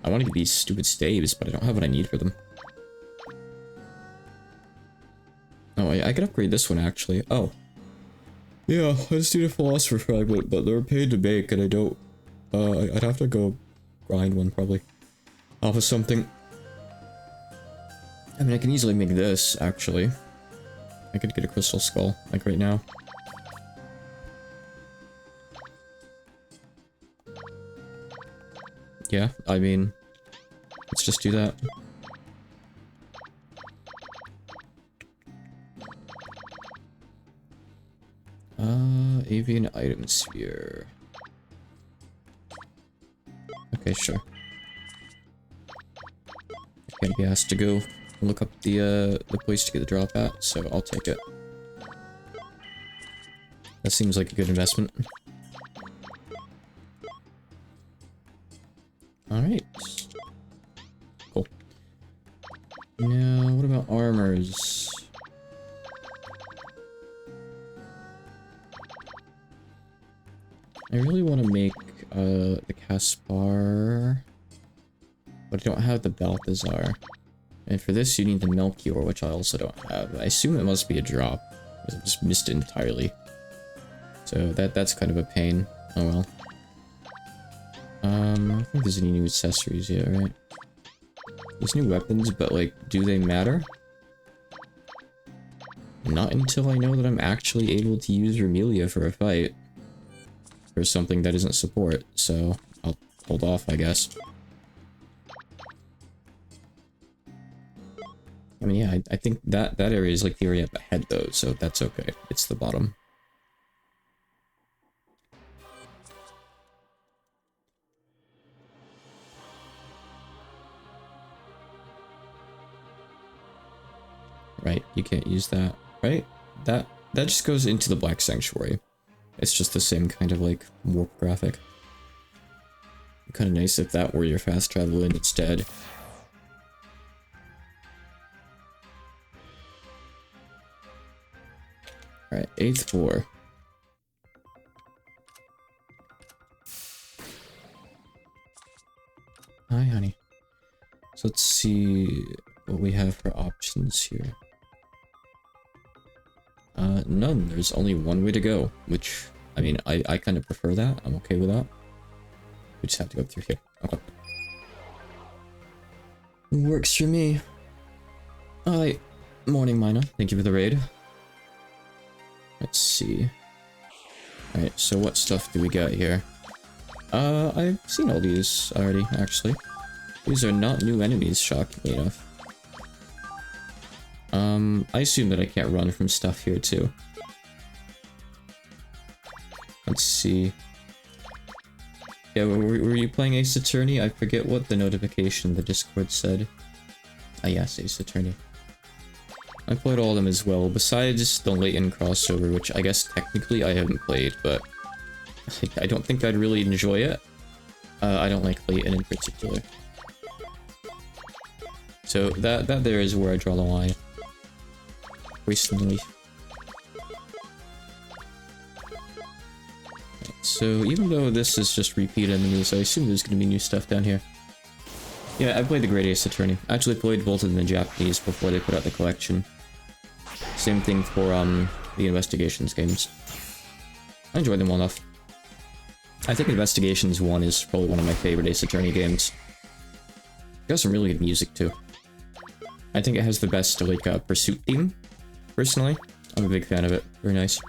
I want to get these stupid staves, but I don't have what I need for them. Oh, I could upgrade this one actually. Oh. Yeah, I just need a Philosopher Fragment, but they're paid to make, and I don't... I'd have to go grind one, probably. Off of something. I mean, I can easily make this, actually. I could get a Crystal Skull, like right now. Yeah, I mean... Let's just do that. Avian Item Sphere. Okay, sure. I'm gonna be asked to go look up the place to get the drop at, so I'll take it. That seems like a good investment. Alright. Cool. Now, what about armors? I really want to make the Caspar, but I don't have the Balthazar. And for this you need the Melchior, which I also don't have. I assume it must be a drop, because I just missed it entirely. So that's kind of a pain. Oh well. I don't think there's any new accessories yet, right? There's new weapons, but like, do they matter? Not until I know that I'm actually able to use Remelia for a fight. Or something that isn't support, so I'll hold off, I guess. I mean, yeah, I think that area is like the area up ahead, though, so that's okay. It's the bottom. Right, you can't use that, right? That just goes into the Black Sanctuary. It's just the same kind of, like, warp graphic. Kind of nice if that were your fast travel and it's dead. Alright, 8th floor. Hi, honey. So let's see what we have for options here. None. There's only one way to go, which, I mean, I kind of prefer that. I'm okay with that. We just have to go through here. Okay. Works for me. Alright. Morning, Mina. Thank you for the raid. Let's see. Alright, so what stuff do we got here? I've seen all these already, actually. These are not new enemies, shockingly enough. I assume that I can't run from stuff here, too. Let's see. Yeah, were you playing Ace Attorney? I forget what the notification in the Discord said. Ah, yes, Ace Attorney. I played all of them as well, besides the Layton crossover, which I guess technically I haven't played, but I don't think I'd really enjoy it. I don't like Layton in particular. So that there is where I draw the line. Recently. So even though this is just repeat enemies, I assume there's going to be new stuff down here. Yeah, I played the Great Ace Attorney. I actually played both of them in Japanese before they put out the collection. Same thing for the Investigations games. I enjoyed them well enough. I think Investigations 1 is probably one of my favorite Ace Attorney games. It got some really good music too. I think it has the best like pursuit theme. Personally, I'm a big fan of it. Very nice.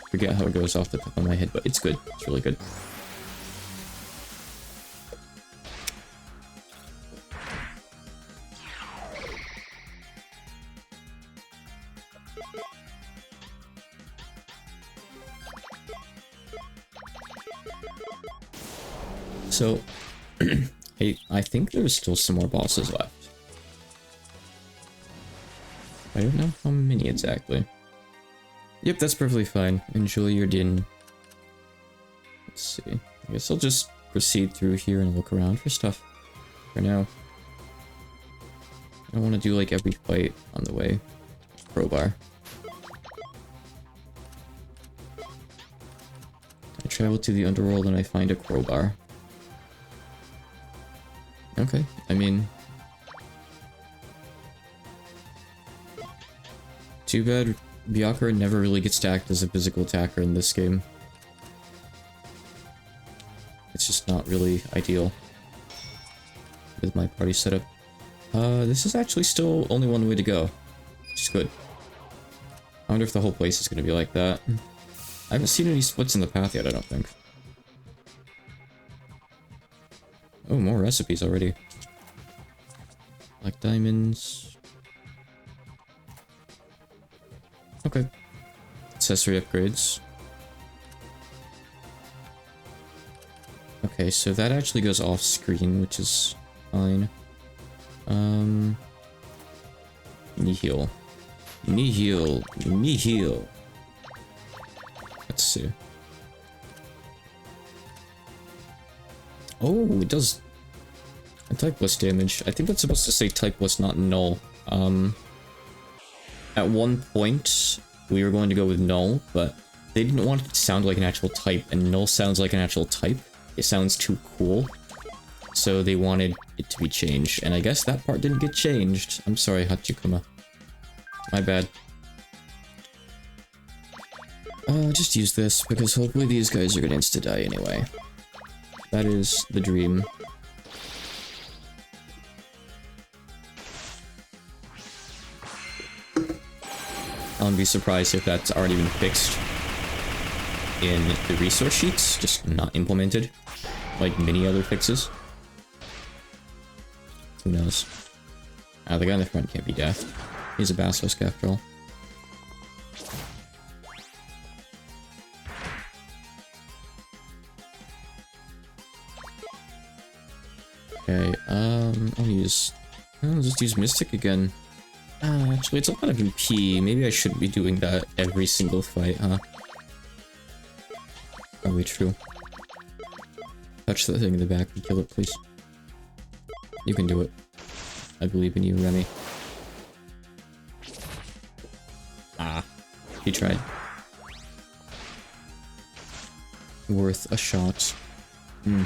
Forget how it goes off the top of my head, but it's good. It's really good. So, I think there's still some more bosses left. I don't know how many exactly. Yep, that's perfectly fine. Enjoy your din. Let's see. I guess I'll just proceed through here and look around for stuff for now. I don't want to do like every fight on the way. Crowbar. I travel to the underworld and I find a crowbar. Okay, I mean... Too bad Byakuya never really gets stacked as a physical attacker in this game. It's just not really ideal with my party setup. This is actually still only one way to go, which is good. I wonder if the whole place is going to be like that. I haven't seen any splits in the path yet, I don't think. Oh, more recipes already. Like diamonds. Okay. Accessory upgrades. Okay, so that actually goes off screen, which is fine. Nihil. Nihil. Nihil. Let's see. Oh, it does a type plus damage. I think that's supposed to say type plus, not null. At one point, we were going to go with null, but they didn't want it to sound like an actual type, and null sounds like an actual type. It sounds too cool. So they wanted it to be changed, and I guess that part didn't get changed. I'm sorry, Hachikuma. My bad. Just use this, because hopefully these guys are gonna insta-die anyway. That is the dream. I wouldn't be surprised if that's already been fixed in the resource sheets, just not implemented, like many other fixes. Who knows? Ah, the guy in the front can't be deaf. He's a basilisk after all. Okay, I'll just use Mystic again. Actually, it's a lot of MP. Maybe I shouldn't be doing that every single fight, huh? Probably true. Touch that thing in the back and kill it, please. You can do it. I believe in you, Remy. Ah, he tried. Worth a shot. Hmm.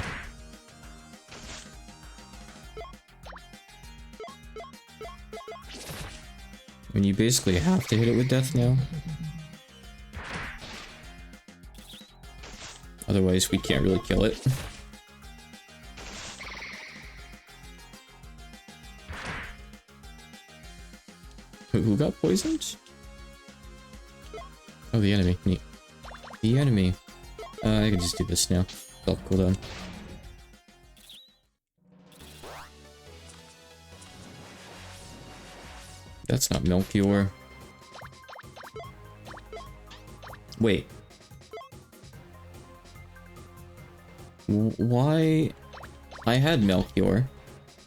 I mean, you basically have to hit it with death now. Otherwise, we can't really kill it. Who got poisoned? Oh, the enemy. Neat. The enemy. I can just do this now. Self cooldown. That's not Melchior. Wait. Why? I had Melchior.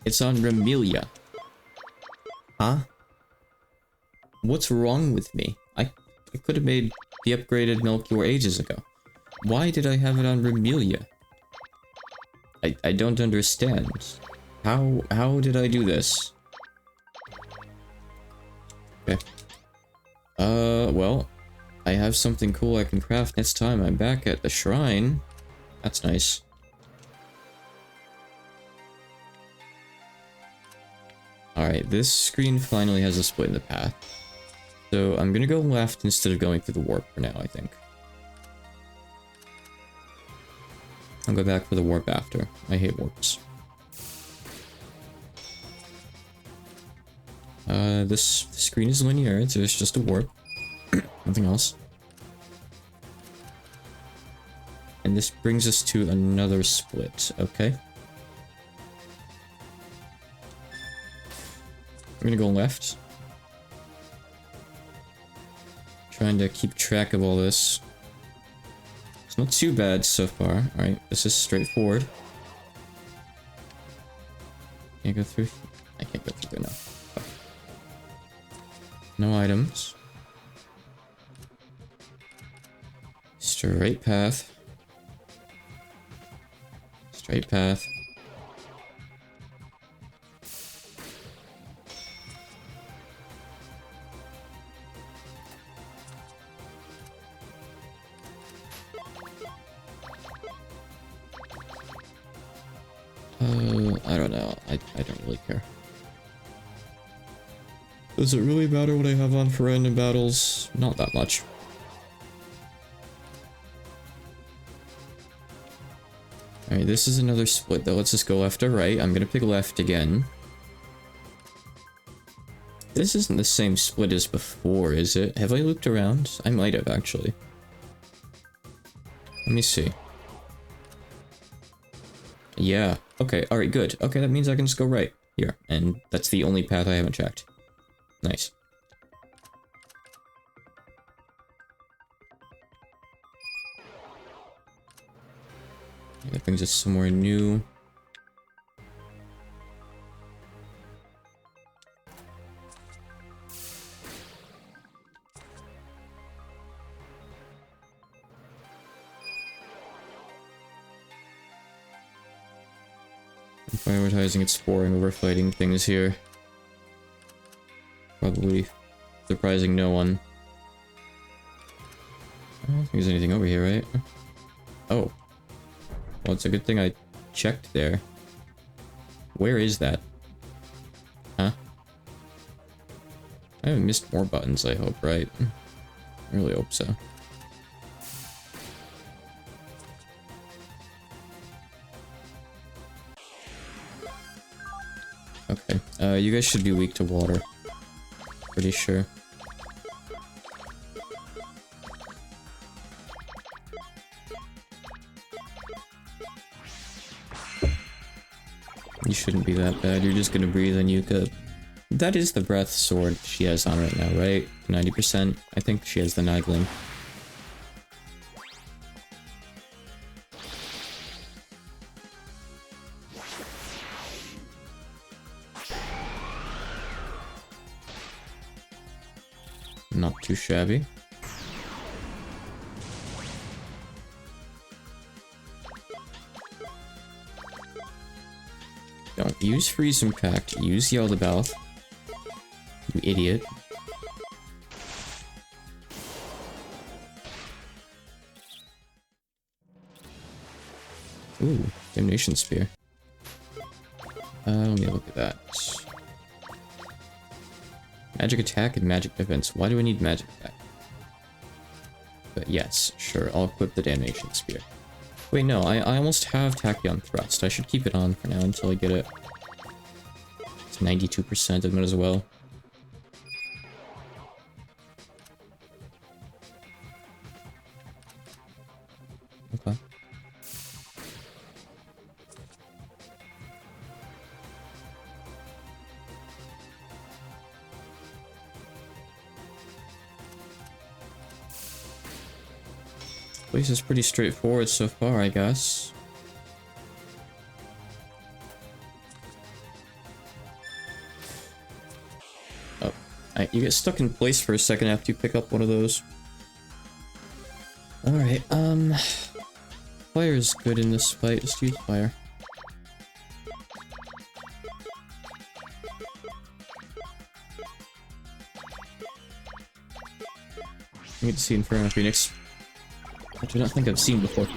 It's on Remelia. Huh? What's wrong with me? I could have made the upgraded Melchior ages ago. Why did I have it on Remelia? I don't understand. How did I do this? Okay. Well, I have something cool I can craft next time I'm back at the shrine. That's nice. Alright, this screen finally has a split in the path. So I'm gonna go left instead of going through the warp for now, I think. I'll go back for the warp after. I hate warps. This screen is linear, so it's just a warp. Nothing else. And this brings us to another split, okay? I'm gonna go left. Trying to keep track of all this. It's not too bad so far. Alright, this is straightforward. Can I go through? I can't go through there now. Oh. No items. Straight path. Straight path. I don't know. I don't really care. Does it really matter what I have on for random battles? Not that much. Alright, this is another split though. Let's just go left or right. I'm gonna pick left again. This isn't the same split as before, is it? Have I looped around? I might have, actually. Let me see. Yeah. Okay, alright, good. Okay, that means I can just go right here. And that's the only path I haven't checked. Nice. That brings us somewhere new. I'm prioritizing exploring over fighting things here. Probably surprising no one. I don't think there's anything over here, right? Oh. Well, it's a good thing I checked there. Where is that? Huh? I haven't missed more buttons, I hope, right? I really hope so. Okay, you guys should be weak to water. Pretty sure. You shouldn't be that bad, you're just gonna breathe and Yuka. That is the breath sword she has on right now, right? 90%? I think she has the Nightling. Not too shabby. Don't use Freeze Impact, use Yell the Mouth. You idiot. Ooh, Damnation Spear. Let me look at that. Magic attack and magic defense. Why do I need magic attack? But yes, sure, I'll equip the Damnation Spear. Wait, no, I almost have Tachyon Thrust. I should keep it on for now until I get it. It's 92%, I might as well. Okay. Place is pretty straightforward so far, I guess. Oh, you get stuck in place for a second after you pick up one of those. Alright, fire is good in this fight, just use fire. I need to see Inferno Phoenix. I do not think I've seen before.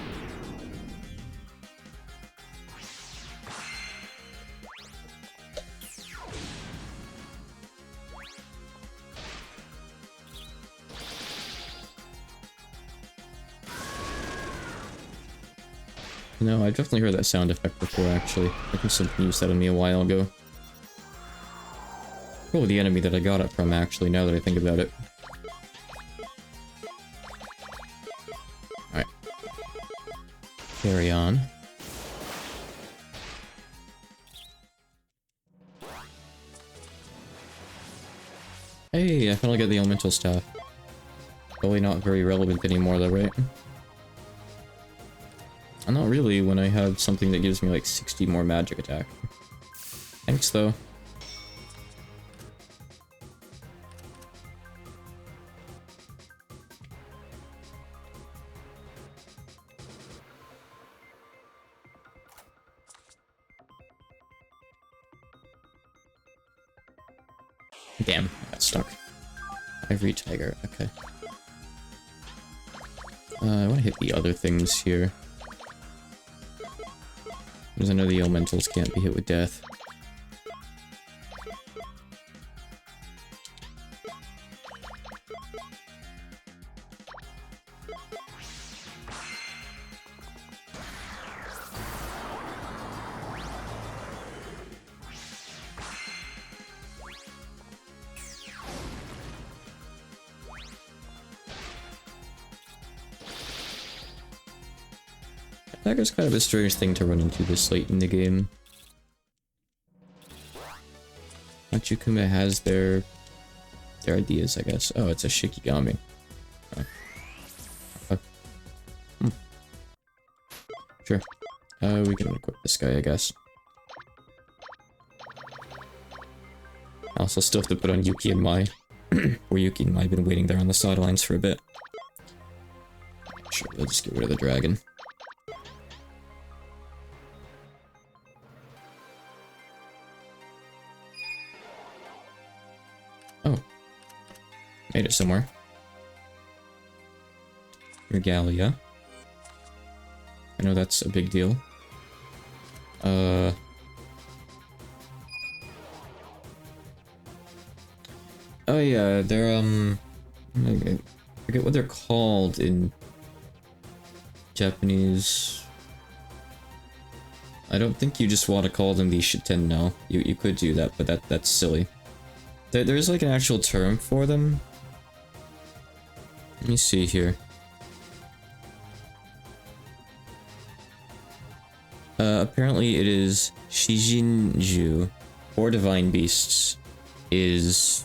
No, I've definitely heard that sound effect before, actually. I think something used that on me a while ago. Probably the enemy that I got it from, actually, now that I think about it. Alright. Carry on. Hey, I finally got the elemental staff. Probably not very relevant anymore though, right? Not really when I have something that gives me like 60 more magic attack. Thanks, though. Damn, I got stuck. Ivory tiger, okay. I want to hit the other things here. Because I know the elementals can't be hit with death. Dagger's kind of a strange thing to run into this late in the game. Machikuma has their ideas, I guess. Oh, it's a Shikigami. Oh. Sure. We can equip this guy, I guess. I also still have to put on Yuki and Mai. Where Yuki and Mai have been waiting there on the sidelines for a bit. Sure, we'll just get rid of the dragon. Oh. Made it somewhere. Regalia. I know that's a big deal. Oh yeah, they're, I forget what they're called in Japanese. I don't think you just want to call them the Shiten, no. You could do that, but that's silly. There's like an actual term for them. Let me see here. Apparently it is Shijinju, or Divine Beasts, is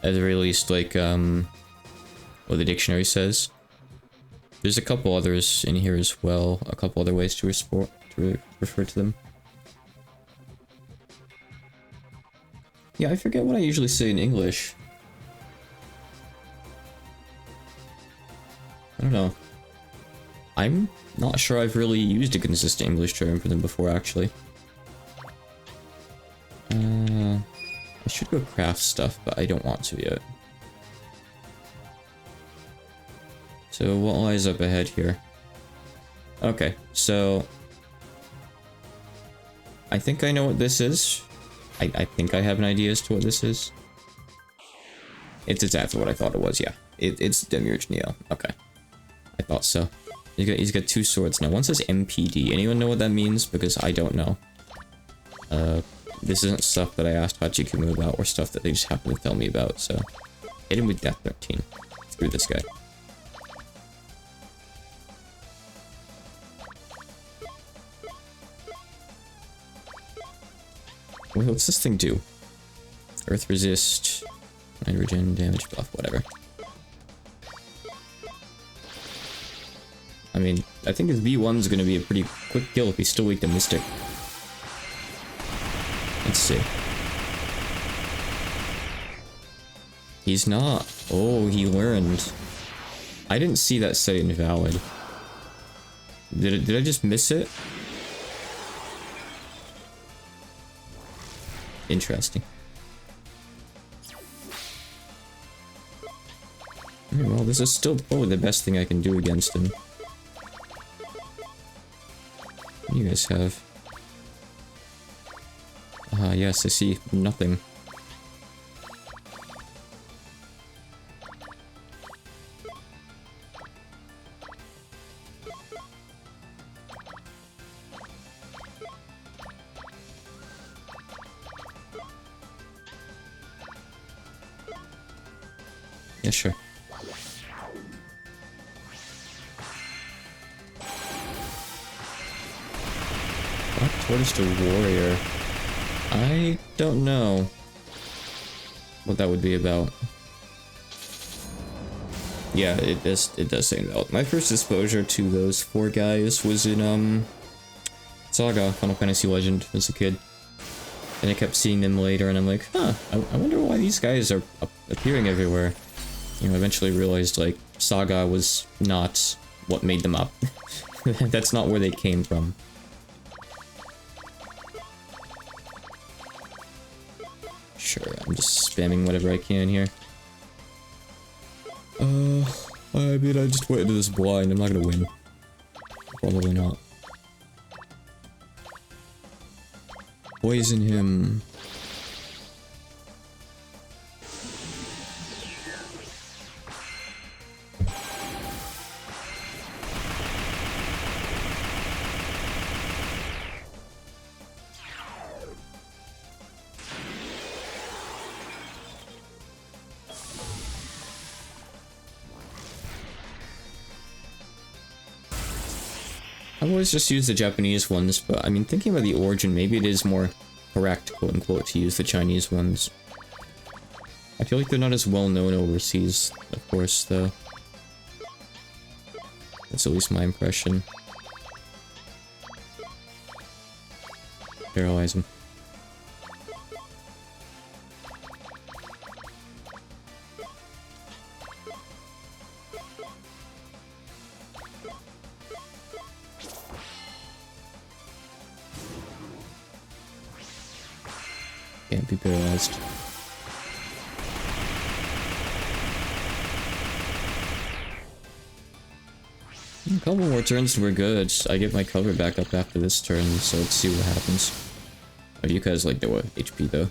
at the very least like, what the dictionary says. There's a couple others in here as well, a couple other ways to refer to them. Yeah, I forget what I usually say in English. I don't know. I'm not sure I've really used a consistent English term for them before, actually. I should go craft stuff, but I don't want to yet. So what lies up ahead here? Okay, so I think I know what this is. I think I have an idea as to what this is. It's exactly what I thought it was, yeah. It's Demiurge Neo. Okay. I thought so. He's got two swords now. One says MPD. Anyone know what that means? Because I don't know. This isn't stuff that I asked Hachikumu about, or stuff that they just happened to tell me about, so... Hit him with Death 13. Screw this guy. Wait, what's this thing do? Earth resist, hydrogen, damage buff, whatever. I mean, I think his V1's gonna be a pretty quick kill if he's still weak to Mystic. Let's see. He's not. Oh, he learned. I didn't see that set invalid. Did I just miss it? Interesting. Okay, well, this is still probably the best thing I can do against him. What do you guys have? Yes, I see nothing. Yeah, sure. Black Tortoise to Warrior. I don't know what that would be about. Yeah, it does say that. My first exposure to those four guys was in Saga, Final Fantasy Legend, as a kid. And I kept seeing them later, and I'm like, huh, I wonder why these guys are appearing everywhere. You know, I eventually realized, like, Saga was not what made them up. That's not where they came from. Sure, I'm just spamming whatever I can here. I mean, I just went into this blind. I'm not gonna win. Probably not. Poison him. I've always just used the Japanese ones, but I mean, thinking about the origin, maybe it is more correct, quote-unquote, to use the Chinese ones. I feel like they're not as well known overseas, of course, though. That's at least my impression. Paralyze him. Can't be paralyzed. A couple more turns and we're good. I get my cover back up after this turn, so let's see what happens. Oh, you guys like the HP though.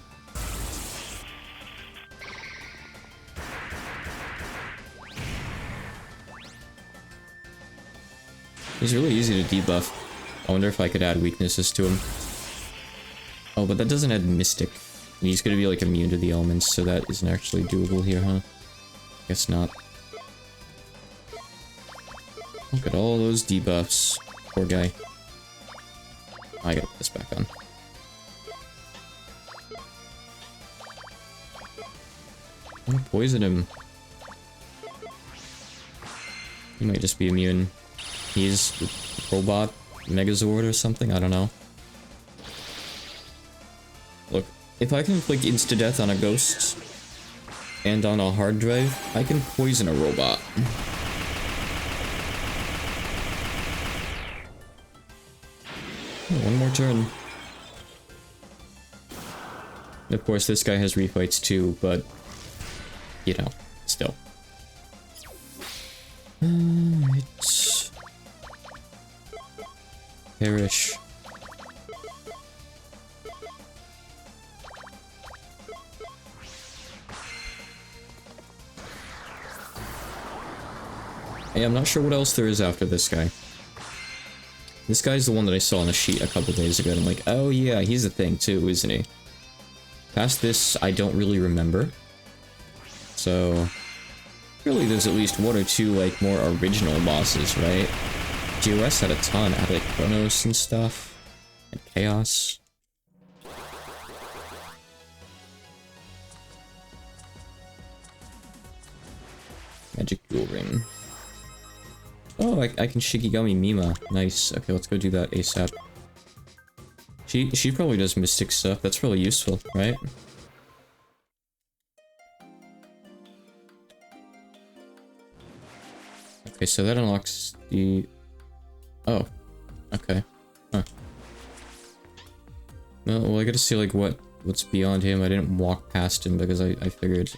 He's really easy to debuff. I wonder if I could add weaknesses to him. Oh, but that doesn't add Mystic. And he's gonna be like immune to the elements, so that isn't actually doable here, huh? Guess not. Look at all those debuffs. Poor guy. I gotta put this back on. I'm gonna poison him. He might just be immune. He's a robot Megazord or something, I don't know. Look, if I can inflict insta-death on a ghost and on a hard drive, I can poison a robot. Oh, one more turn. Of course, this guy has refights too, but, you know, still. Alright. Perish. Hey, I'm not sure what else there is after this guy. This guy's the one that I saw on the sheet a couple days ago, and I'm like, oh yeah, he's a thing too, isn't he? Past this, I don't really remember. So, really there's at least one or two, like, more original bosses, right? GOS had a ton, had like Chronos and stuff, and Chaos. Magic Jewel Ring. Oh, I can Shikigami Mima. Nice. Okay, let's go do that ASAP. She probably does Mystic stuff. That's really useful, right? Okay, so that unlocks the... Oh. Okay. Huh. Well, I gotta see, like, what's beyond him. I didn't walk past him because I figured,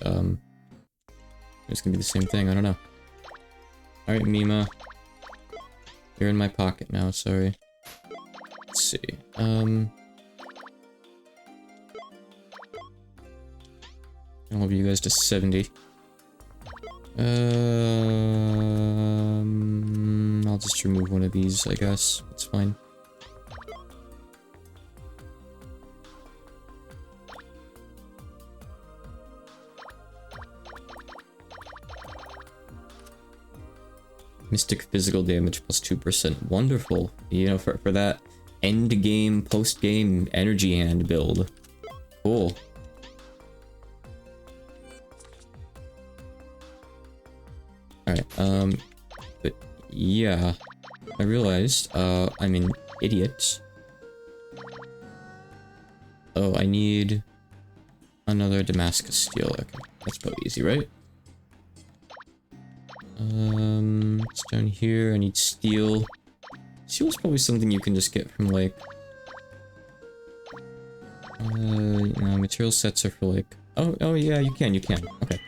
it's gonna be the same thing. I don't know. Alright, Mima. You're in my pocket now, sorry. Let's see. I'll move you guys to 70. I'll just remove one of these, I guess. It's fine. Mystic physical damage plus 2%. Wonderful. You know, for that end game, post game energy hand build. Cool. Alright, but yeah. I realized, I'm an idiot. Oh, I need another Damascus steel. Okay, that's probably easy, right? It's down here. I need steel. Steel is probably something you can just get from like... no, material sets are for like... Oh yeah, you can. Okay.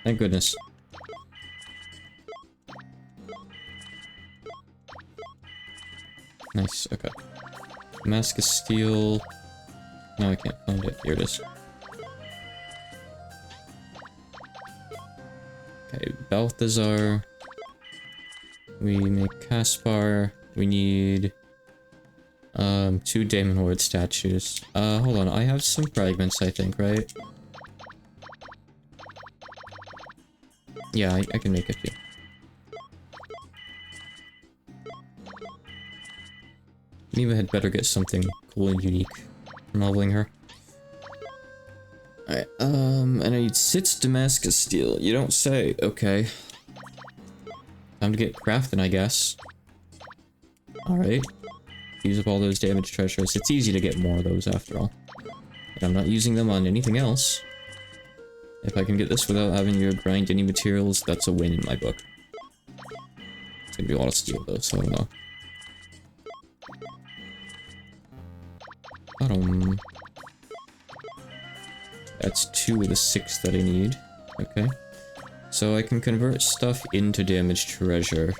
Thank goodness. Nice, okay. Damascus steel... No, I can't find it. Here it is. Okay, Balthazar. We make Caspar. We need... 2 Daemon Horde statues. Hold on, I have some fragments, I think, right? Yeah, I can make a few. Neva had better get something cool and unique from leveling her. Alright, and I need 6 Damascus steel. You don't say. Okay. Time to get crafting, I guess. Alright. Use up all those damage treasures. It's easy to get more of those after all. And I'm not using them on anything else. If I can get this without having to grind any materials, that's a win in my book. It's gonna be a lot of steel though, so I don't know. That's 2 of the 6 that I need. Okay. So I can convert stuff into damage treasure.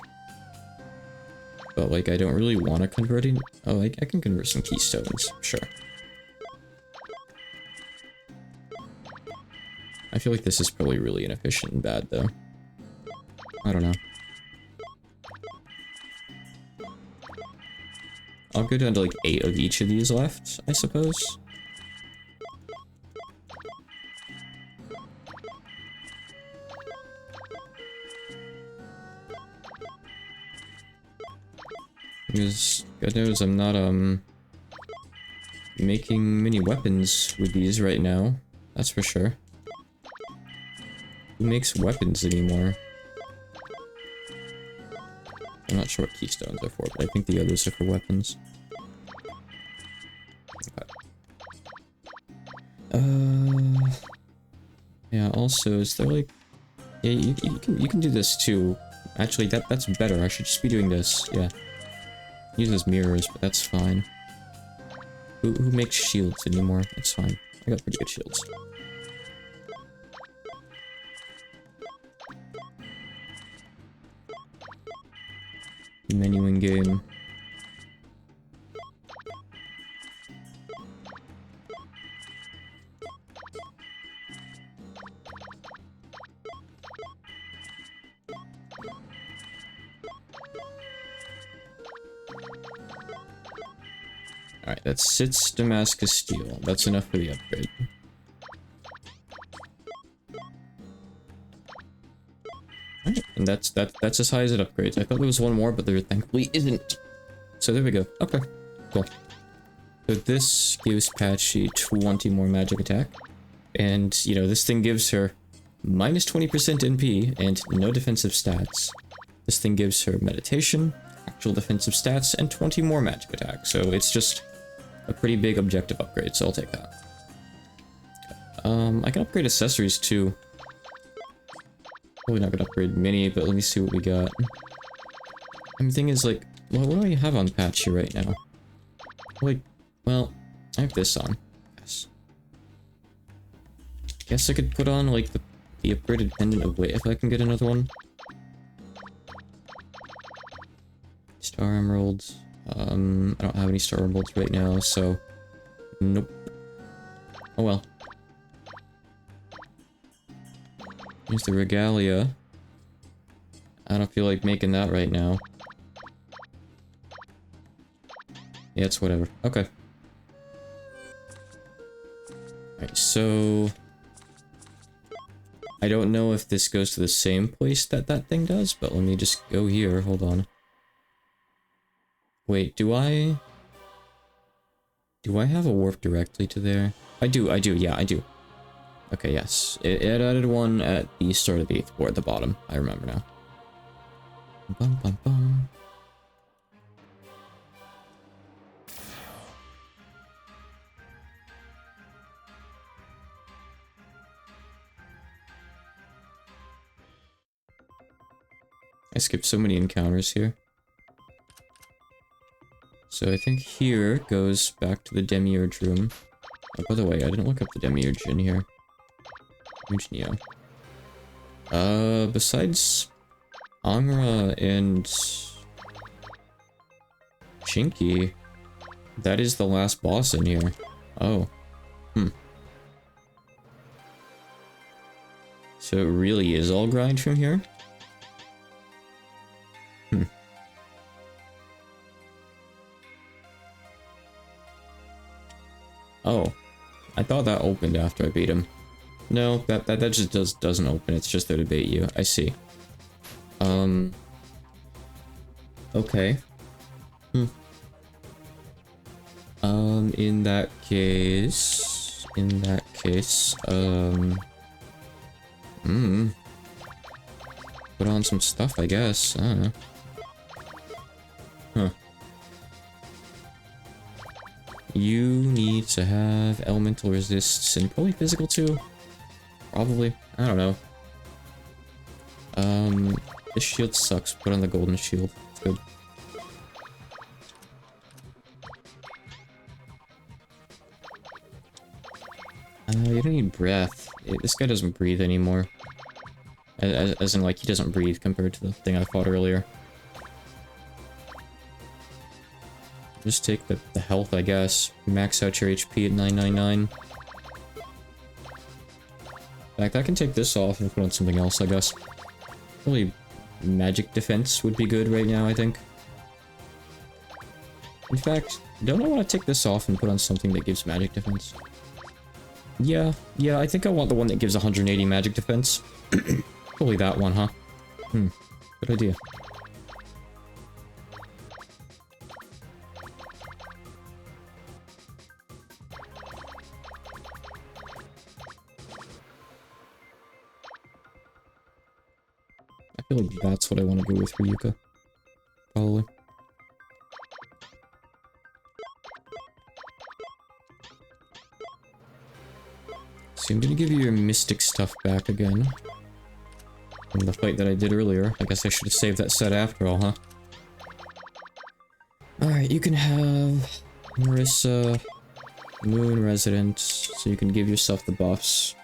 But, like, I don't really want to convert it. Oh, I can convert some keystones. Sure. I feel like this is probably really inefficient and bad, though. I don't know. I'll go down to, like, 8 of each of these left, I suppose. Because, God knows, I'm not, making many weapons with these right now. That's for sure. Who makes weapons anymore? I'm not sure what keystones are for, but I think the others are for weapons. Okay. Yeah, also, is there like... Yeah, you can do this too. Actually, that's better. I should just be doing this, yeah. Use as mirrors, but that's fine. Who makes shields anymore? It's fine. I got pretty good shields. Menu in game. Alright, that's 6 Damascus steel. That's enough for the upgrade. Alright, and that's as high as it upgrades. I thought there was one more, but there thankfully isn't. So there we go. Okay, cool. So this gives Patchy 20 more magic attack. And, you know, this thing gives her minus 20% NP and no defensive stats. This thing gives her meditation, actual defensive stats, and 20 more magic attack. So it's just a pretty big objective upgrade, so I'll take that. I can upgrade accessories too. Probably not gonna upgrade many, but let me see what we got. I mean, the thing is, like, well, what do I have on Patchy right now? Like, well, I have this on. Yes. Guess I could put on, like, the upgraded pendant of wit if I can get another one. Star emeralds. I don't have any star emeralds right now, so... Nope. Oh well. Here's the regalia. I don't feel like making that right now. Yeah, it's whatever. Okay. Alright, so... I don't know if this goes to the same place that thing does, but let me just go here. Hold on. Wait, do I have a warp directly to there? I do, yeah, I do. Okay, yes. It added one at the start of the 8th, or at the bottom. I remember now. Bum, bum, bum. I skipped so many encounters here. So I think here goes back to the Demiurge room. Oh, by the way, I didn't look up the Demiurge in here. Demiurge Neo. Besides Angra and Shinki, that is the last boss in here. Oh. So it really is all grind from here? Oh. I thought that opened after I beat him. No, that just doesn't open, it's just there to bait you. I see. Okay. In that case... Put on some stuff, I guess. I don't know. Huh. You need to have elemental resists and probably physical too. Probably. I don't know. This shield sucks. Put on the golden shield. It's good. You don't need breath. This guy doesn't breathe anymore. As in, like, he doesn't breathe compared to the thing I fought earlier. Just take the health, I guess. Max out your HP at 999. In fact, I can take this off and put on something else, I guess. Probably magic defense would be good right now, I think. In fact, don't I want to take this off and put on something that gives magic defense? Yeah, I think I want the one that gives 180 magic defense. Probably that one, huh? Good idea. I feel like that's what I want to go with for Yuka. Probably. So I'm gonna give you your mystic stuff back again. From the fight that I did earlier. I guess I should have saved that set after all, huh? Alright, you can have Marissa, Moon Resident, so you can give yourself the buffs.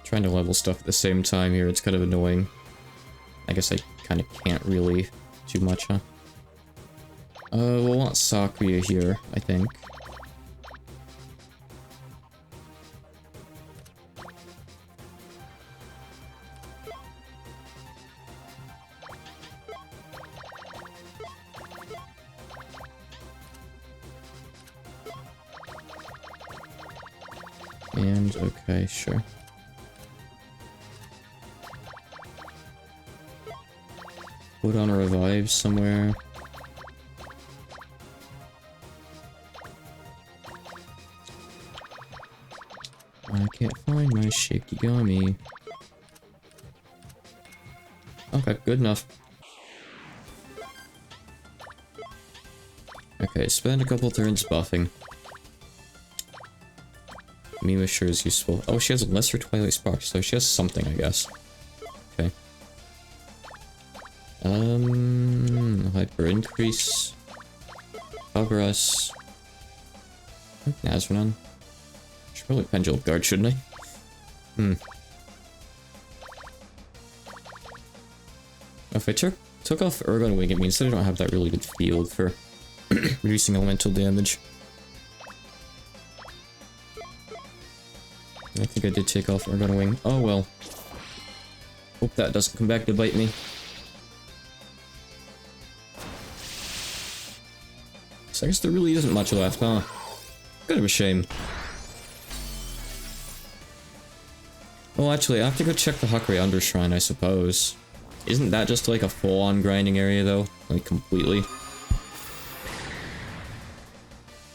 Trying to level stuff at the same time here, it's kind of annoying. I guess I kind of can't really too much, huh? We'll want Sakuya here, I think. And, okay, sure. Put on a revive somewhere. I can't find my Shikigami. Okay, good enough. Okay, spend a couple turns buffing. Mima sure is useful. Oh, she has a lesser Twilight Spark, so she has something, I guess. Okay. Hyper increase. Progress. Nazranon. Should probably Pendulum Guard, shouldn't I? If I took off Ergon Wing, it means that I don't have that really good field for reducing elemental damage. I think I did take off Ergon Wing. Oh well. Hope that doesn't come back to bite me. So I guess there really isn't much left, huh? Kind of a shame. Well, actually, I have to go check the Hakure Undershrine, I suppose. Isn't that just like a full-on grinding area, though? Like, completely?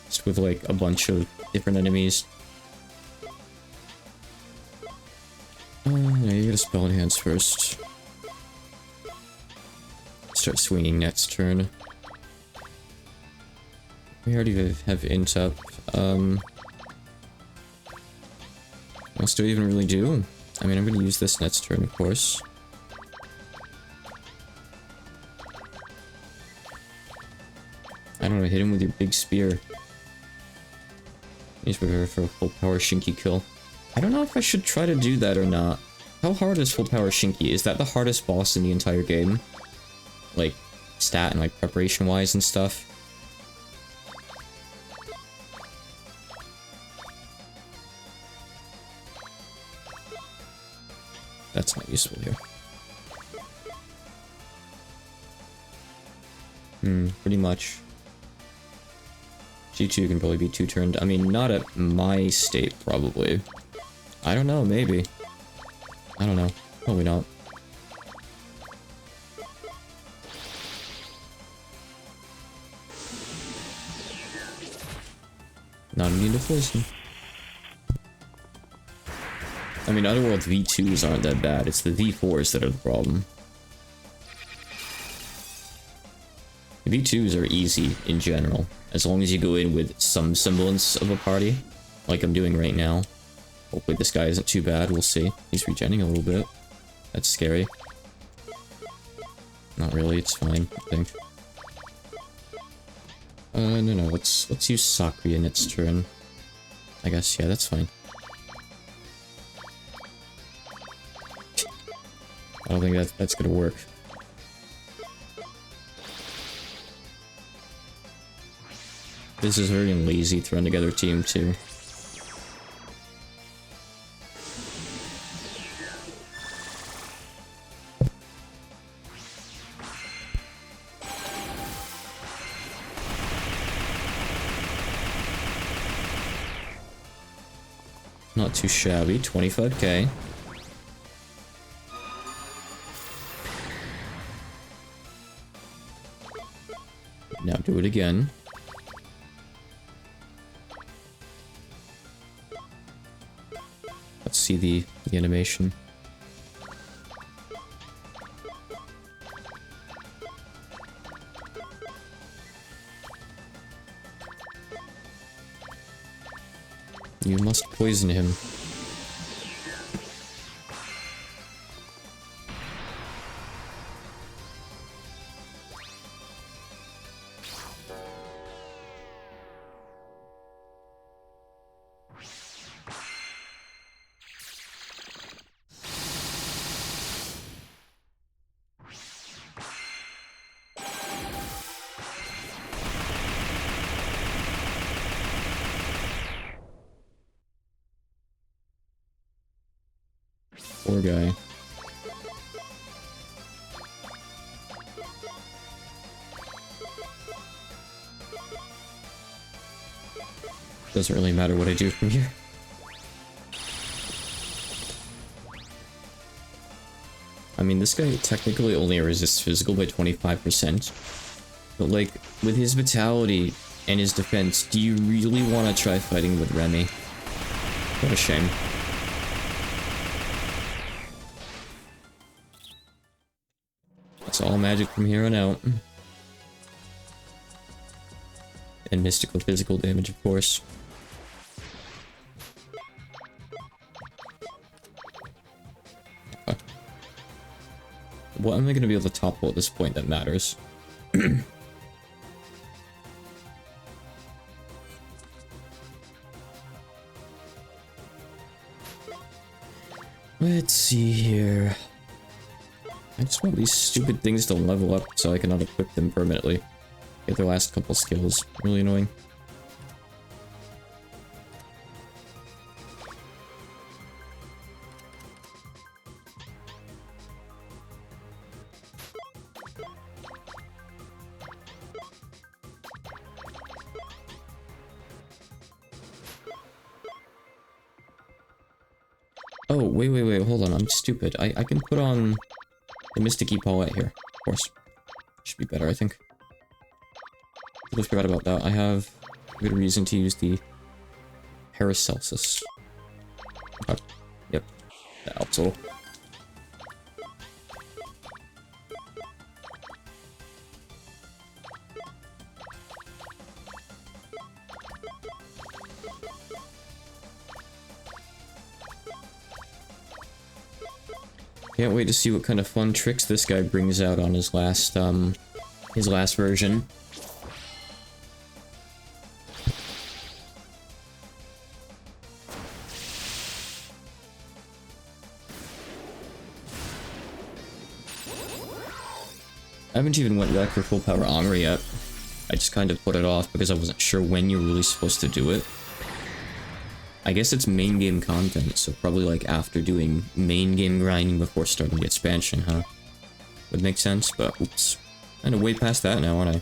Just with, like, a bunch of different enemies. Yeah, you gotta spell enhance first. Start swinging next turn. We already have int up. else do I even really do? I mean, I'm gonna use this next turn, of course. I don't know, hit him with your big spear. He's prepared for a full power Shinki kill. I don't know if I should try to do that or not. How hard is full power Shinki? Is that the hardest boss in the entire game? Like, stat and like preparation wise and stuff? That's not useful here. Pretty much. G2 can probably be 2-turned. I mean, not at my state, probably. I don't know, maybe. I don't know. Probably not. Not immune to poison. I mean, Otherworld V2s aren't that bad. It's the V4s that are the problem. The V2s are easy in general, as long as you go in with some semblance of a party, like I'm doing right now. Hopefully this guy isn't too bad, we'll see. He's regenning a little bit. That's scary. Not really, it's fine, I think. No, let's use Sakuya next turn. I guess, yeah, that's fine. I don't think that's gonna work. This is a very lazy thrown together team too. Not too shabby, 25k. Now do it again. Let's see the animation. You must poison him. Poor guy. Doesn't really matter what I do from here. I mean, this guy technically only resists physical by 25%. But like, with his vitality and his defense, do you really want to try fighting with Remy? What a shame. It's all magic from here on out. And mystical physical damage, of course. Okay. What am I going to be able to topple at this point that matters? Let's see here. I just want these stupid things to level up so I can unequip them permanently. Get their last couple skills. Really annoying. Oh, wait, hold on, I'm stupid. I can put on the Mystic Paulette here, of course. Should be better, I think. I forgot about that. I have a good reason to use the Paracelsus. Okay. Yep, that helps a little. Can't wait to see what kind of fun tricks this guy brings out on his last version. I haven't even went back for full power Angra yet. I just kind of put it off because I wasn't sure when you're really supposed to do it. I guess it's main game content, so probably like after doing main game grinding before starting the expansion, huh? Would make sense, but oops. Kind of way past that now, aren't I?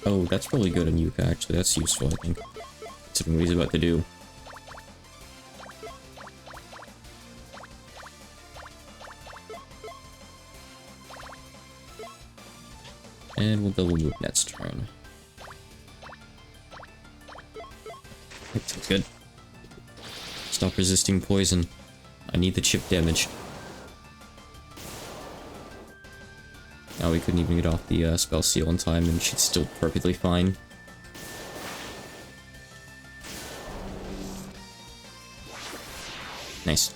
Oh, that's probably good on Yuka, actually. That's useful, I think. Considering what he's about to do. And we'll double move next turn. That's good. Stop resisting poison. I need the chip damage. Now we couldn't even get off the spell seal in time, and she's still perfectly fine. Nice.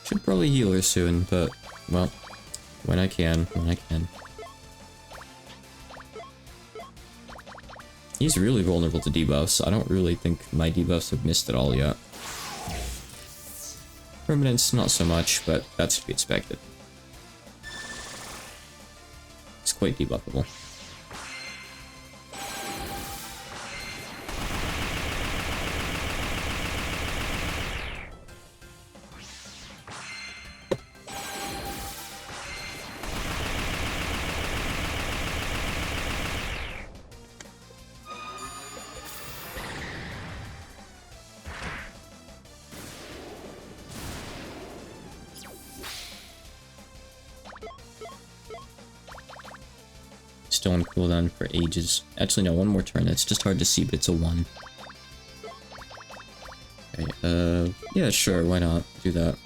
Should probably heal her soon, but, well, when I can. He's really vulnerable to debuffs. I don't really think my debuffs have missed at all yet. Permanence, not so much, but that's to be expected. It's quite debuffable. Still on cooldown for ages. Actually, no, one more turn. It's just hard to see, but it's a 1. Okay, yeah, sure, why not? Do that.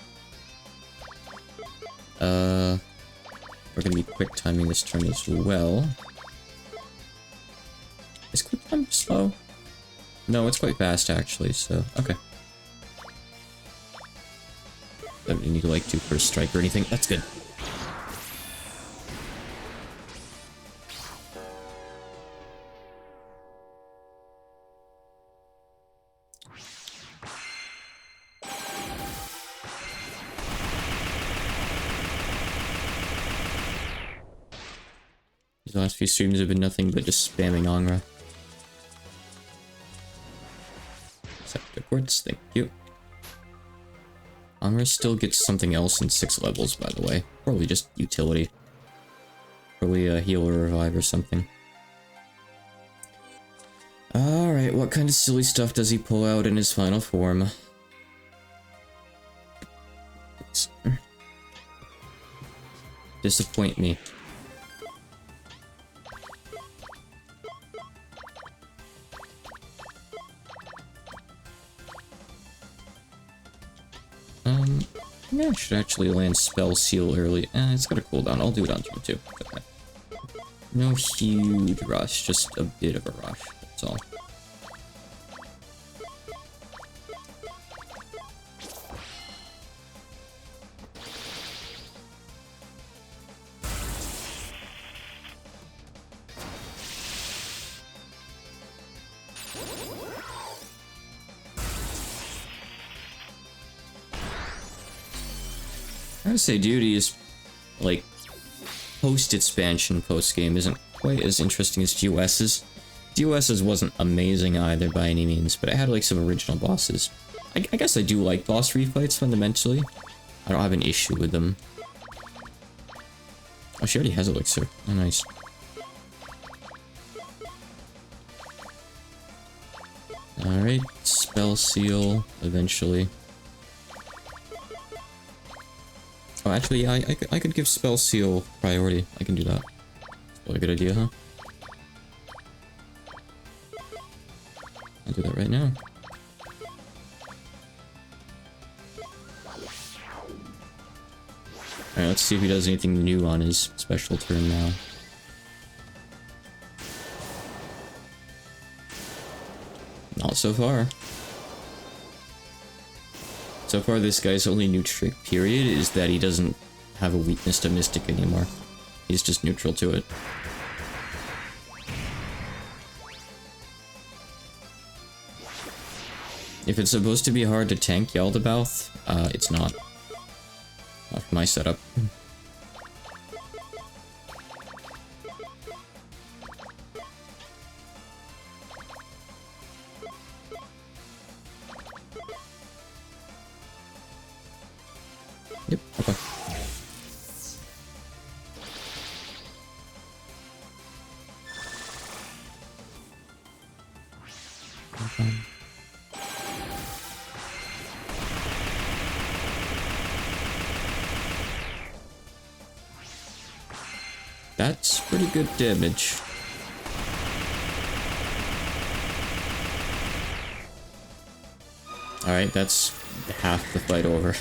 We're gonna be quick timing this turn as well. Is quick time slow? No, it's quite fast, actually, so, okay. Don't need to, like, do first strike or anything. That's good. The last few streams have been nothing but just spamming Angra. Scepter Quartz, thank you. Angra still gets something else in 6 levels, by the way. Probably just utility. Probably a heal or revive or something. Alright, what kind of silly stuff does he pull out in his final form? Disappoint me. Yeah, I should actually land Spell Seal early. It's got a cooldown. I'll do it on turn 2. Okay. No huge rush, just a bit of a rush. That's all. I would say Duty is, like, post-expansion post-game isn't quite as interesting as GOS's. GOS's wasn't amazing either by any means, but it had, like, some original bosses. I guess I do like boss refights fundamentally. I don't have an issue with them. Oh, she already has Elixir. Oh, nice. Alright, Spell Seal, eventually. Oh, actually, yeah, I could give Spell Seal priority. I can do that. That's probably a good idea, huh? do that right now. Alright, let's see if he does anything new on his special turn now. Not so far. So far, this guy's only new trick, period, is that he doesn't have a weakness to Mystic anymore. He's just neutral to it. If it's supposed to be hard to tank Yaldabaoth, it's not. Not for my setup. Yep, okay. That's pretty good damage. Alright, that's half the fight over.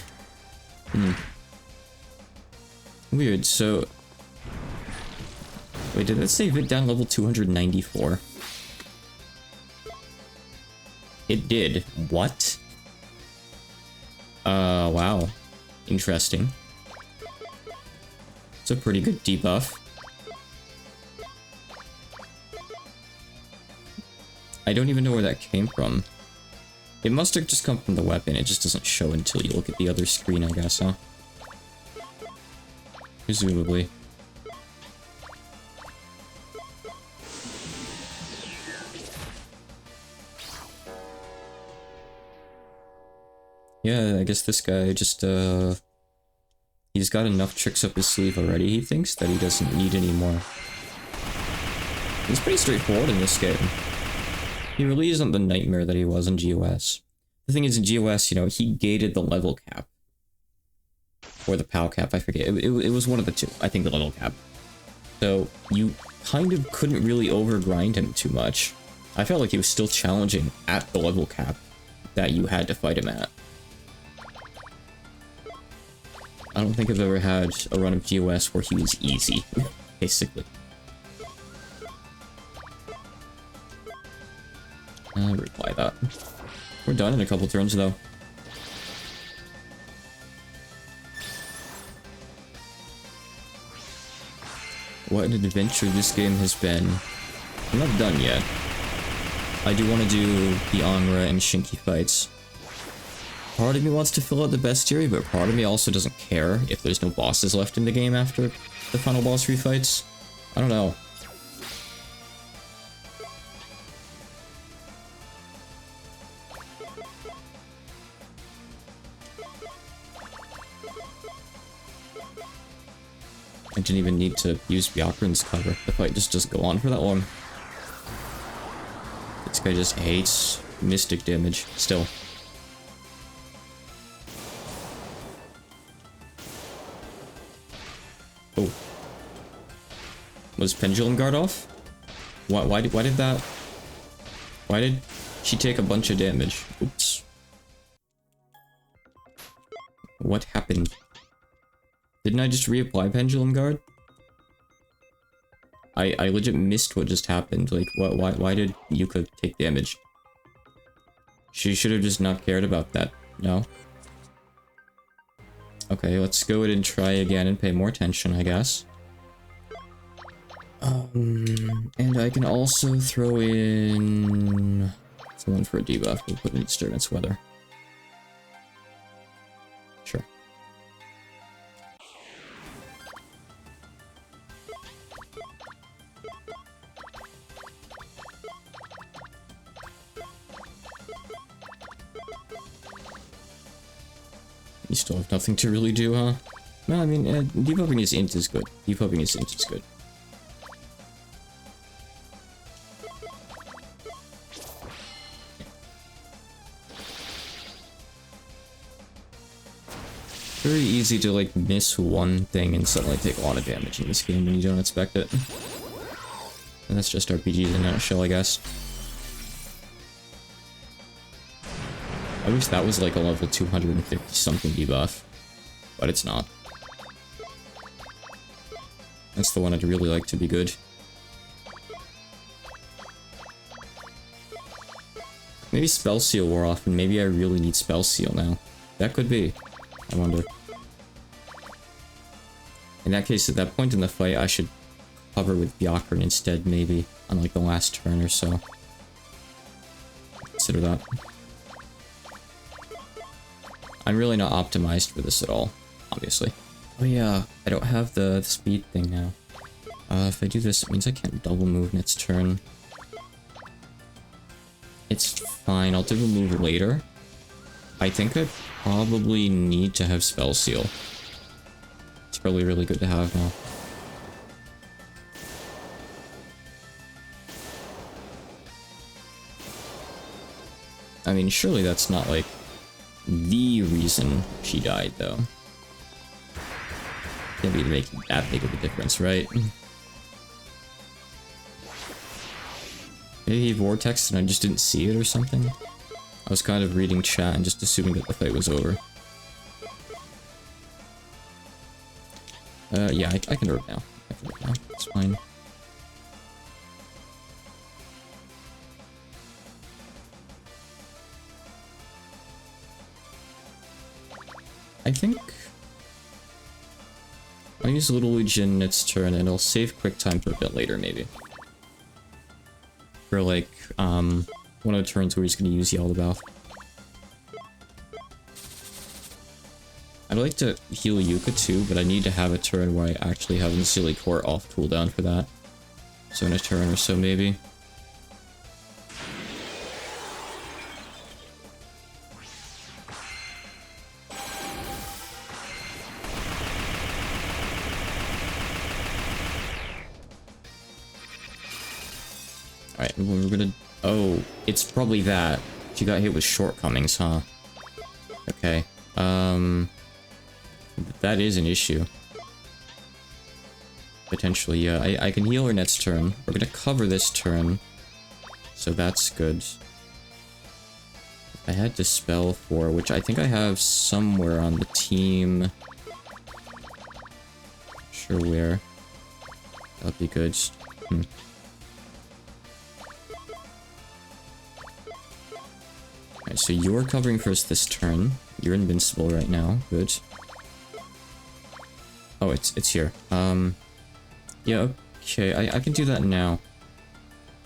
Weird, so... Wait, did that save it down level 294? It did. What? Wow. Interesting. It's a pretty good debuff. I don't even know where that came from. It must have just come from the weapon, it just doesn't show until you look at the other screen, I guess, huh? Presumably. Yeah, I guess this guy just, he's got enough tricks up his sleeve already, he thinks, that he doesn't need any more. It's pretty straightforward in this game. He really isn't the nightmare that he was in GOS. The thing is, in GOS, you know, he gated the level cap. Or the POW cap, I forget. It was one of the two. I think the level cap. So, you kind of couldn't really overgrind him too much. I felt like he was still challenging at the level cap that you had to fight him at. I don't think I've ever had a run of GOS where he was easy, basically. Reply that. We're done in a couple turns, though. What an adventure this game has been. I'm not done yet. I do want to do the Angra and Shinki fights. Part of me wants to fill out the bestiary, but part of me also doesn't care if there's no bosses left in the game after the final boss refights. I don't know. I didn't even need to use Byakuran's cover. The fight just doesn't go on for that long. This guy just hates mystic damage, still. Oh. Was Pendulum Guard off? Why did that... Why did she take a bunch of damage? Oops. What happened? Didn't I just reapply Pendulum Guard? I legit missed what just happened. Like, why did Yuka take damage? She should have just not cared about that. No? Okay, let's go ahead and try again and pay more attention, I guess. And I can also throw in someone for a debuff. We'll put in Disturbance Weather. Sure. You still have nothing to really do, huh? No, I mean, debuffing his int is good. Debuffing his int is good. Very easy to, like, miss one thing and suddenly take a lot of damage in this game when you don't expect it. And that's just RPGs in a nutshell, I guess. I wish that was like a level 250 something debuff, but it's not. That's the one I'd really like to be good. Maybe Spell Seal wore off, and maybe I really need Spell Seal now. That could be. I wonder. In that case, at that point in the fight, I should cover with Byakuran instead, maybe, on like the last turn or so. Consider that. I'm really not optimized for this at all, obviously. Oh yeah, I don't have the speed thing now. If I do this, it means I can't double move next turn. It's fine, I'll double move later. I think I probably need to have Spell Seal. It's probably really good to have now. I mean, surely that's not, like, the reason she died, though. Can't be making that big of a difference, right? Maybe he vortexed and I just didn't see it or something? I was kind of reading chat and just assuming that the fight was over. Yeah, I can do it now. I can do it now. It's fine. I think I'll use Little Legion its turn and I'll save Quick Time for a bit later, maybe. For like, one of the turns where he's gonna use Yaldabaoth. I'd like to heal Yuka too, but I need to have a turn where I actually have Silly Core off cooldown for that. So in a turn or so, maybe. Alright, we're gonna... Oh, it's probably that. She got hit with shortcomings, huh? Okay. That is an issue. Potentially, yeah. I can heal her next turn. We're gonna cover this turn. So that's good. I had Dispel for, which I think I have somewhere on the team. Not sure where. That'd be good. Alright, so you're covering for us this turn. You're invincible right now. Good. Oh, it's here. Yeah, okay, I can do that now.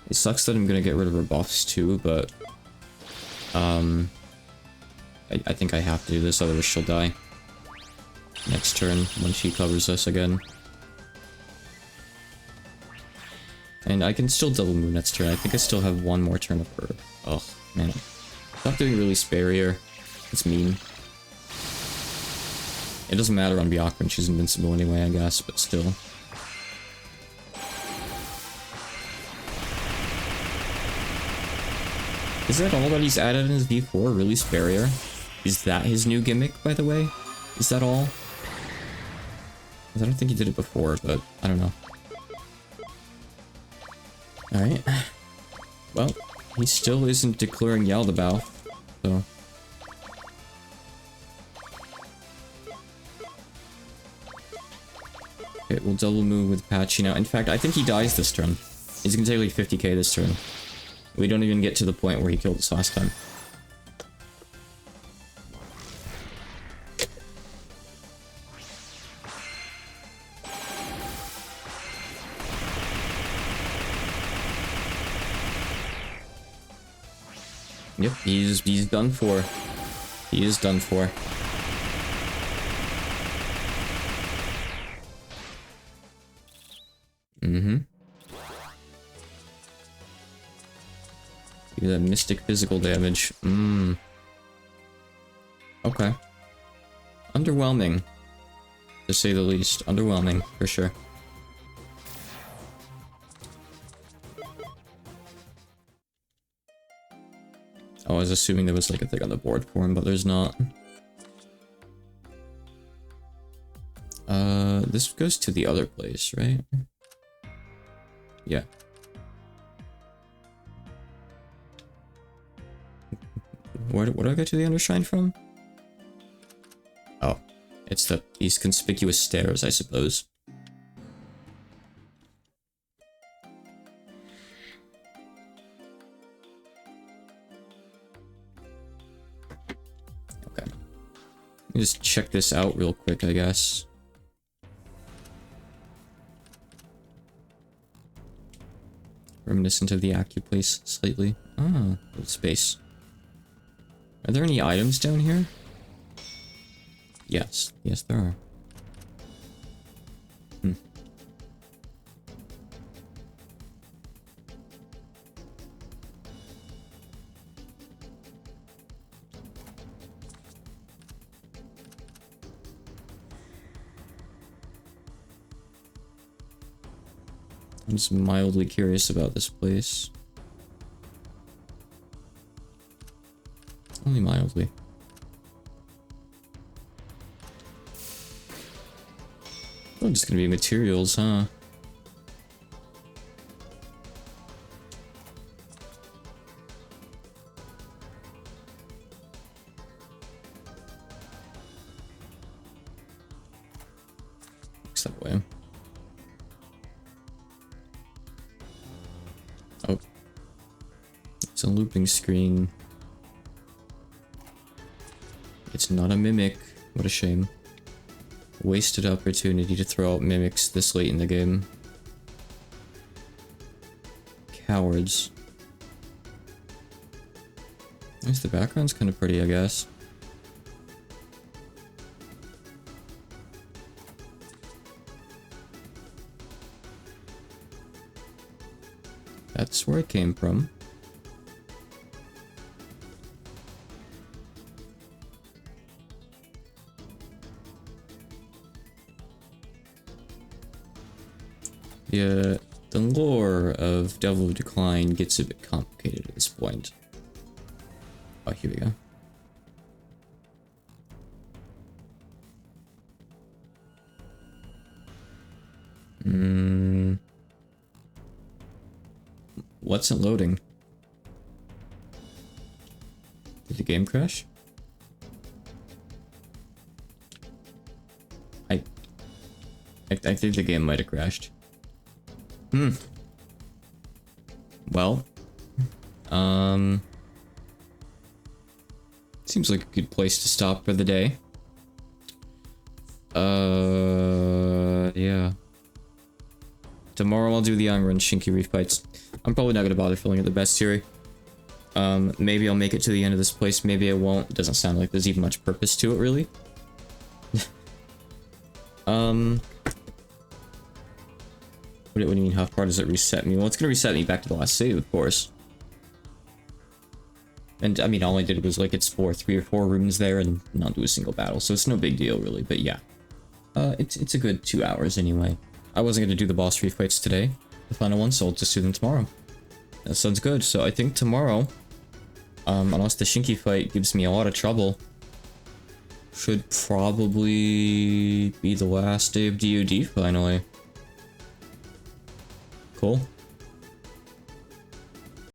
It sucks that I'm gonna get rid of her buffs too, but... I think I have to do this, otherwise she'll die. Next turn, when she covers us again. And I can still double move next turn. I think I still have one more turn of her. Oh, man. Stop doing Release Barrier. It's mean. It doesn't matter on Byakuran, she's invincible anyway, I guess, but still. Is that all that he's added in his V4? Release Barrier? Is that his new gimmick, by the way? Is that all? 'Cause I don't think he did it before, but I don't know. Alright. Well, he still isn't declaring Yaldabaoth, so... Okay, we'll double move with Patchy now. In fact, I think he dies this turn. He's gonna take like 50k this turn. We don't even get to the point where he killed us last time. Yep, he's done for. He is done for. Give that mystic physical damage. Okay. Underwhelming. To say the least. Underwhelming, for sure. Oh, I was assuming there was like a thing on the board for him, but there's not. This goes to the other place, right? Yeah. Where do I go to the Undershine from? Oh, it's these conspicuous stairs, I suppose. Okay. Let me just check this out real quick, I guess. Reminiscent of the Acuplace slightly. Ah, little space. Are there any items down here? Yes. Yes, there are. Hmm. I'm just mildly curious about this place. Only mildly. Oh, just gonna be materials, huh? Looks that way. Oh. It's a looping screen. It's not a mimic. What a shame. Wasted opportunity to throw out mimics this late in the game. Cowards. At least the background's kind of pretty, I guess. That's where it came from. Yeah, the lore of Devil of Decline gets a bit complicated at this point. Oh, here we go. What's it loading? Did the game crash? I think the game might have crashed. Well, seems like a good place to stop for the day. Yeah. Tomorrow I'll do the Young Run Shinki Reef Bites. I'm probably not gonna bother filling out the bestiary. Maybe I'll make it to the end of this place, maybe I won't. It doesn't sound like there's even much purpose to it, really. What do you mean, how far does it reset me? Well, it's gonna reset me back to the last save, of course. And, I mean, all I did was, like, explore 3 or 4 rooms there and not do a single battle, so it's no big deal, really, but yeah. It's a good 2 hours, anyway. I wasn't gonna do the boss reef fights today, the final one, so I'll just do them tomorrow. That sounds good, so I think tomorrow, unless the Shinki fight gives me a lot of trouble, should probably be the last day of DoD, finally. Cool.